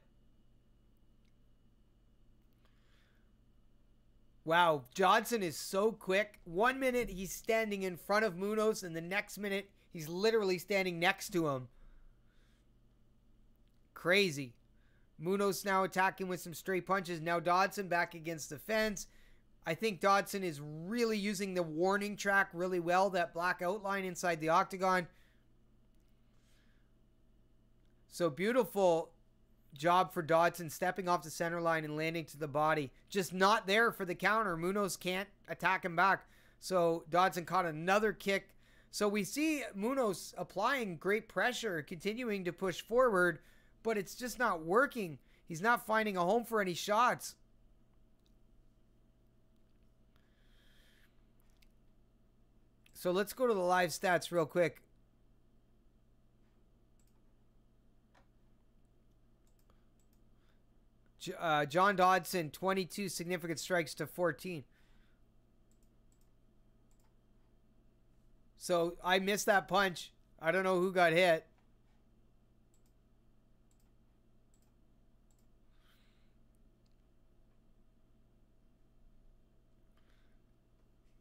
Wow, Dodson is so quick. 1 minute he's standing in front of Munoz, and the next minute he's literally standing next to him. Crazy. Munoz now attacking with some straight punches. Now Dodson back against the fence. I think Dodson is really using the warning track really well, that black outline inside the octagon. So beautiful job for Dodson, stepping off the center line and landing to the body. Just not there for the counter. Munoz can't attack him back. So Dodson caught another kick. So we see Munoz applying great pressure, continuing to push forward, but it's just not working. He's not finding a home for any shots. So let's go to the live stats real quick. John Dodson, 22 significant strikes to 14. So I missed that punch. I don't know who got hit.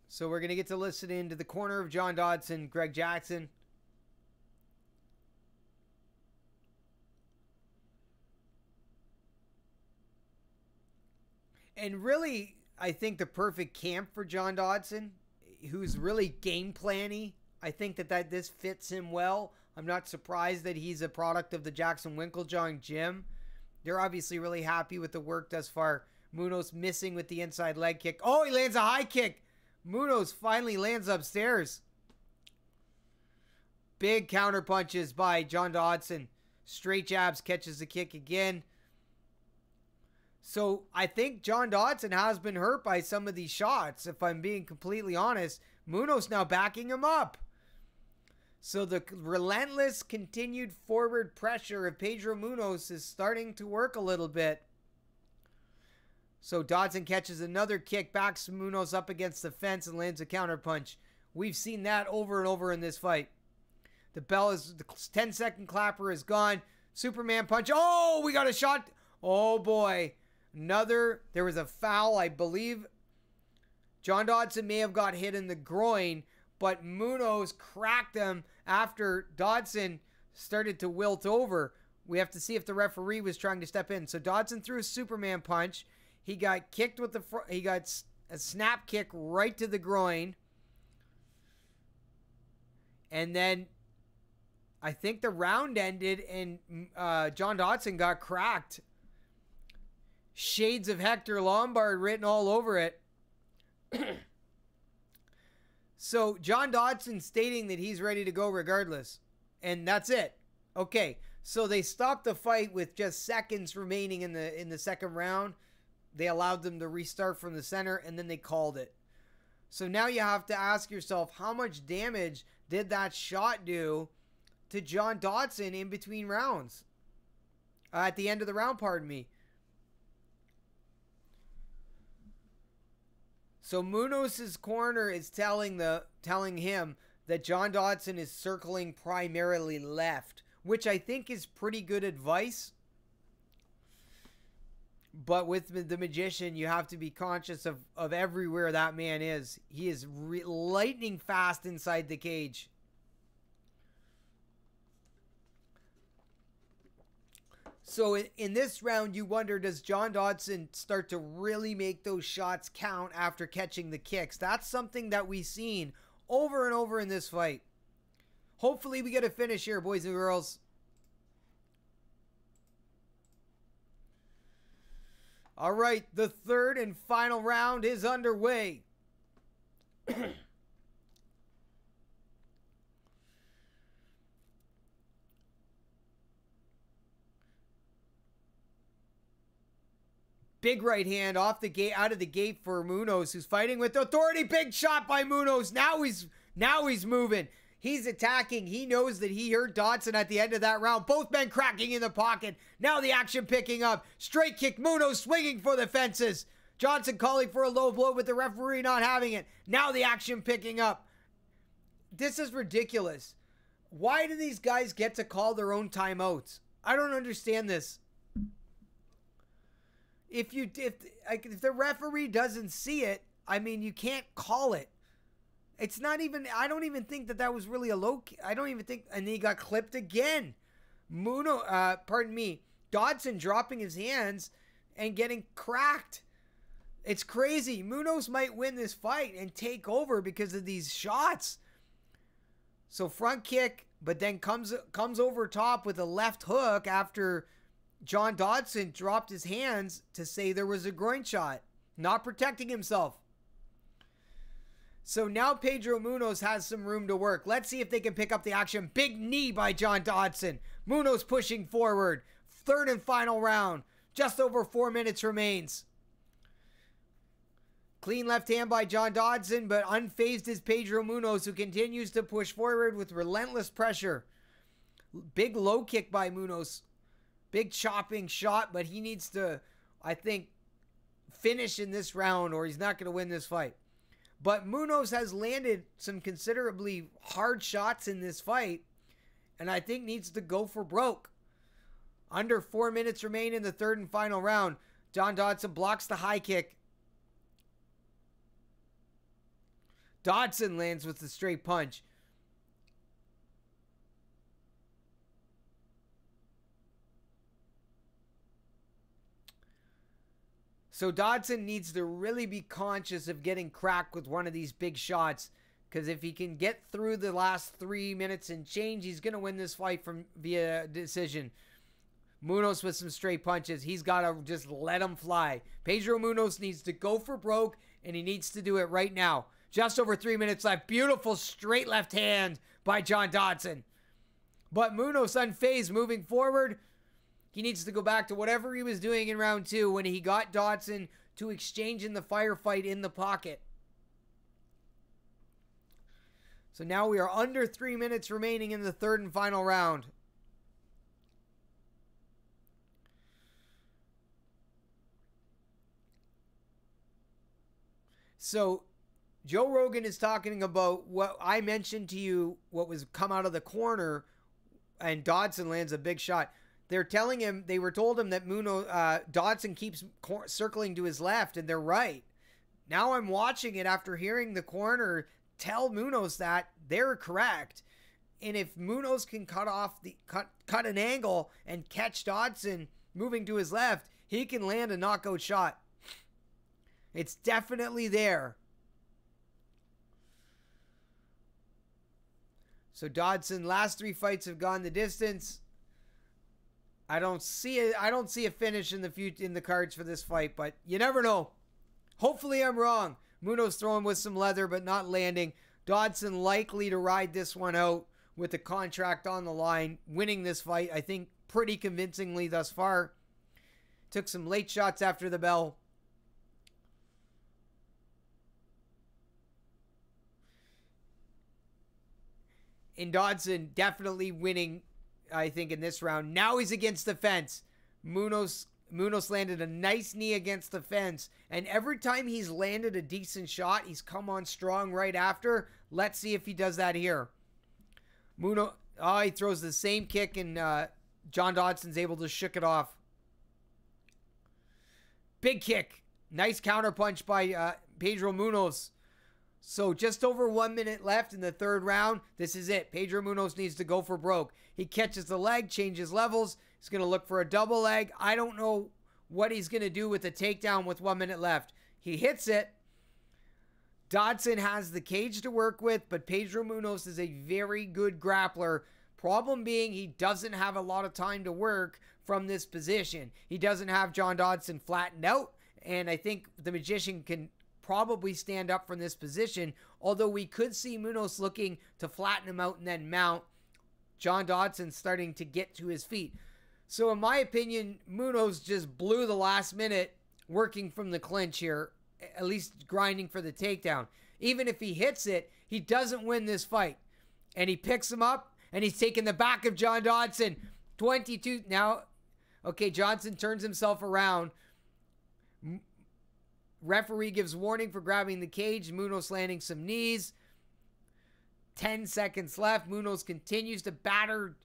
So we're going to get to listen in to the corner of John Dodson, Greg Jackson. And really, I think the perfect camp for John Dodson, who's really game planny. I think that this fits him well. I'm not surprised that he's a product of the Jackson Winklejohn gym. They're obviously really happy with the work thus far. Munoz missing with the inside leg kick. Oh, he lands a high kick. Munoz finally lands upstairs. Big counter punches by John Dodson. Straight jabs, catches the kick again. So I think John Dodson has been hurt by some of these shots, if I'm being completely honest. Munoz now backing him up. So the relentless continued forward pressure of Pedro Munoz is starting to work a little bit. So Dodson catches another kick, backs Munoz up against the fence and lands a counter punch. We've seen that over and over in this fight. The 10-second clapper is gone. Superman punch. Oh, we got a shot. Oh boy. There was a foul, I believe. John Dodson may have got hit in the groin, but Munoz cracked him after Dodson started to wilt over. We have to see if the referee was trying to step in. So Dodson threw a Superman punch. He got kicked with he got a snap kick right to the groin. And then I think the round ended and John Dodson got cracked. Shades of Hector Lombard written all over it. So John Dodson stating that he's ready to go regardless. And that's it. Okay, so they stopped the fight with just seconds remaining in the second round. They allowed them to restart from the center, and then they called it. So now you have to ask yourself, how much damage did that shot do to John Dodson in between rounds? At the end of the round, pardon me. So Munoz's corner is telling him that John Dodson is circling primarily left, which I think is pretty good advice. But with the magician, you have to be conscious of everywhere that man is. He is lightning fast inside the cage. So in this round, you wonder, does John Dodson start to really make those shots count after catching the kicks? That's something that we've seen over and over in this fight. Hopefully we get a finish here, boys and girls. All right, the third and final round is underway. Big right hand off the gate, out of the gate for Munoz, who's fighting with authority. Big shot by Munoz. Now he's moving. He's attacking. He knows that he hurt Dodson at the end of that round. Both men cracking in the pocket. Now the action picking up. Straight kick. Munoz swinging for the fences. Johnson calling for a low blow with the referee not having it. Now the action picking up. This is ridiculous. Why do these guys get to call their own timeouts? I don't understand this. If the referee doesn't see it, I mean, you can't call it. It's not even, I don't even think that was really a low, I don't even think, and he got clipped again. Dodson dropping his hands and getting cracked. It's crazy. Munoz might win this fight and take over because of these shots. So front kick, but then comes over top with a left hook after John Dodson dropped his hands to say there was a groin shot, not protecting himself. So now Pedro Munoz has some room to work. Let's see if they can pick up the action. Big knee by John Dodson. Munoz pushing forward. Third and final round. Just over 4 minutes remains. Clean left hand by John Dodson, but unfazed is Pedro Munoz, who continues to push forward with relentless pressure. Big low kick by Munoz. Big chopping shot, but he needs to, I think, finish in this round or he's not going to win this fight. But Munoz has landed some considerably hard shots in this fight, and I think needs to go for broke. Under 4 minutes remain in the third and final round. John Dodson blocks the high kick. Dodson lands with the straight punch. So Dodson needs to really be conscious of getting cracked with one of these big shots, because if he can get through the last 3 minutes and change, he's going to win this fight via decision. Munoz with some straight punches. He's got to just let him fly. Pedro Munoz needs to go for broke, and he needs to do it right now. Just over 3 minutes left. Beautiful straight left hand by John Dodson. But Munoz unfazed, moving forward. He needs to go back to whatever he was doing in round 2 when he got Dodson to exchange in the firefight in the pocket. So now we are under 3 minutes remaining in the third and final round. So Joe Rogan is talking about what I mentioned to you, what was come out of the corner, and Dodson lands a big shot. They're telling him, they were told him that Dodson keeps circling to his left, and they're right. Now I'm watching it after hearing the corner tell Munoz that they're correct. And if Munoz can cut an angle and catch Dodson moving to his left, he can land a knockout shot. It's definitely there. So Dodson, last 3 fights have gone the distance. I don't see a finish in the cards for this fight, but you never know. Hopefully I'm wrong. Munoz throwing with some leather, but not landing. Dodson likely to ride this one out with the contract on the line, winning this fight, I think, pretty convincingly thus far. Took some late shots after the bell. And Dodson definitely winning, I think, in this round. Now he's against the fence. Munoz landed a nice knee against the fence. And every time he's landed a decent shot, he's come on strong right after. Let's see if he does that here. He throws the same kick, and John Dodson's able to shook it off. Big kick. Nice counterpunch by Pedro Munoz. So just over 1 minute left in the third round. This is it. Pedro Munoz needs to go for broke. He catches the leg, changes levels. He's going to look for a double leg. I don't know what he's going to do with the takedown with 1 minute left. He hits it. Dodson has the cage to work with, but Pedro Munoz is a very good grappler. Problem being, he doesn't have a lot of time to work from this position. He doesn't have John Dodson flattened out, and I think the Magician can probably stand up from this position, although we could see Munoz looking to flatten him out and then mount. John Dodson starting to get to his feet. So in my opinion, Munoz just blew the last minute working from the clinch here, at least grinding for the takedown. Even if he hits it, he doesn't win this fight. And he picks him up, and he's taking the back of John Dodson. 22 now. Okay, Johnson turns himself around. Referee gives warning for grabbing the cage. Munoz landing some knees. 10 seconds left. Munoz continues to batter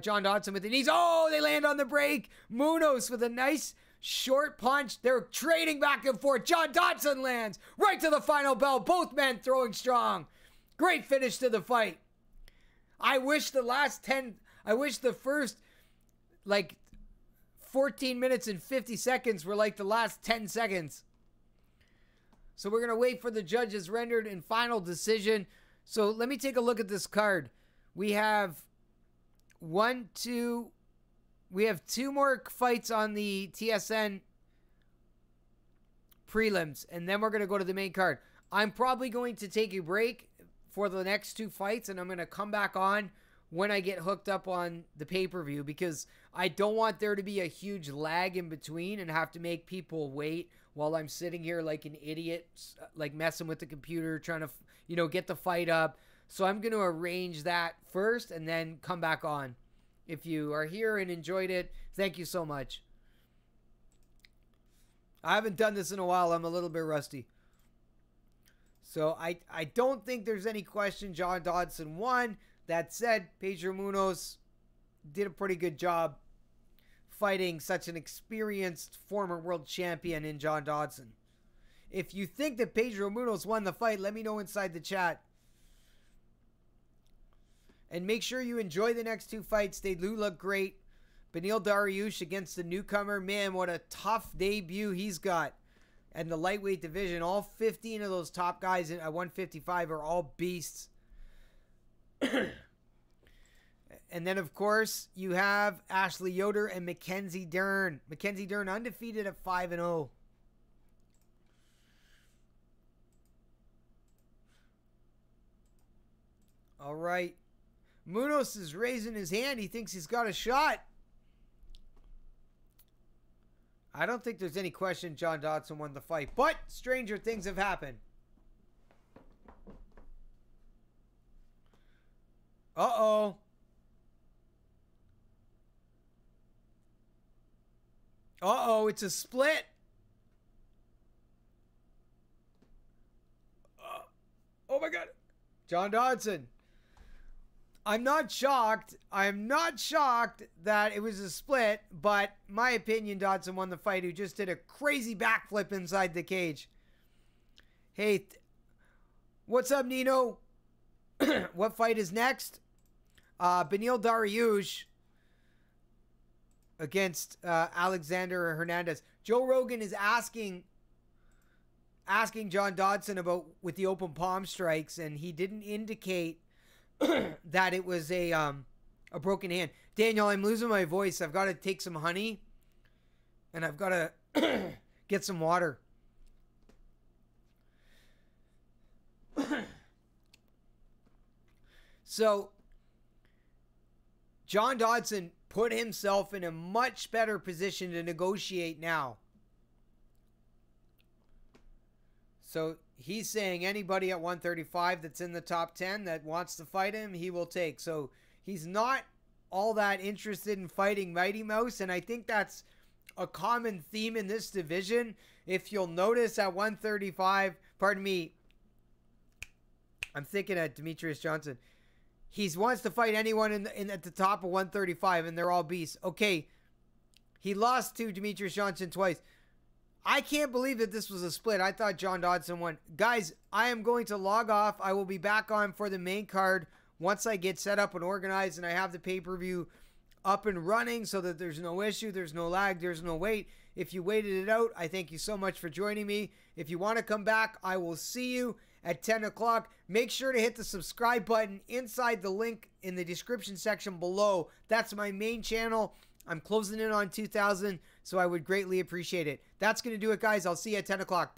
John Dodson with the knees. Oh, they land on the break. Munoz with a nice short punch. They're trading back and forth. John Dodson lands right to the final bell. Both men throwing strong. Great finish to the fight. I wish the first 14 minutes and 50 seconds were like the last 10 seconds. So we're going to wait for the judges' rendered and final decision. So let me take a look at this card. We have two more fights on the TSN prelims, and then we're going to go to the main card. I'm probably going to take a break for the next 2 fights, and I'm going to come back on when I get hooked up on the pay-per-view, because I don't want there to be a huge lag in between and have to make people wait while I'm sitting here like an idiot, like messing with the computer, trying to, get the fight up. So I'm going to arrange that first and then come back on. If you are here and enjoyed it, thank you so much. I haven't done this in a while. I'm a little bit rusty. So I don't think there's any question John Dodson won. That said, Pedro Munoz did a pretty good job fighting such an experienced former world champion in John Dodson. If you think that Pedro Munoz won the fight, let me know inside the chat. And make sure you enjoy the next 2 fights. They do look great. Beneil Dariush against the newcomer. Man, what a tough debut he's got. And the lightweight division, all 15 of those top guys at 155 are all beasts. And then, of course, you have Ashley Yoder and Mackenzie Dern. Mackenzie Dern undefeated at 5-0. All right. Munoz is raising his hand. He thinks he's got a shot. I don't think there's any question John Dodson won the fight, but stranger things have happened. Uh-oh. Uh-oh, it's a split. Oh my God. John Dodson. I'm not shocked. I'm not shocked that it was a split, but my opinion, Dodson won the fight, who just did a crazy backflip inside the cage. Hey, what's up, Nino? What fight is next? Beneil Dariush against Alexander Hernandez. Joe Rogan is asking John Dodson about with the open palm strikes, and he didn't indicate that it was a broken hand. Daniel, I'm losing my voice. I've got to take some honey, and I've got to get some water. So, John Dodson put himself in a much better position to negotiate now. So, he's saying anybody at 135 that's in the top 10 that wants to fight him, he will take. So, he's not all that interested in fighting Mighty Mouse, and I think that's a common theme in this division. If you'll notice at 135, pardon me, I'm thinking at Demetrius Johnson. He wants to fight anyone at the top of 135, and they're all beasts. Okay, he lost to Demetrius Johnson twice. I can't believe that this was a split. I thought John Dodson won. Guys, I am going to log off. I will be back on for the main card once I get set up and organized and I have the pay-per-view up and running so that there's no issue, there's no lag, there's no wait. If you waited it out, I thank you so much for joining me. If you want to come back, I will see you at 10 o'clock. Make sure to hit the subscribe button inside the link in the description section below. That's my main channel. I'm closing in on 2,000, so I would greatly appreciate it. That's going to do it, guys. I'll see you at 10 o'clock.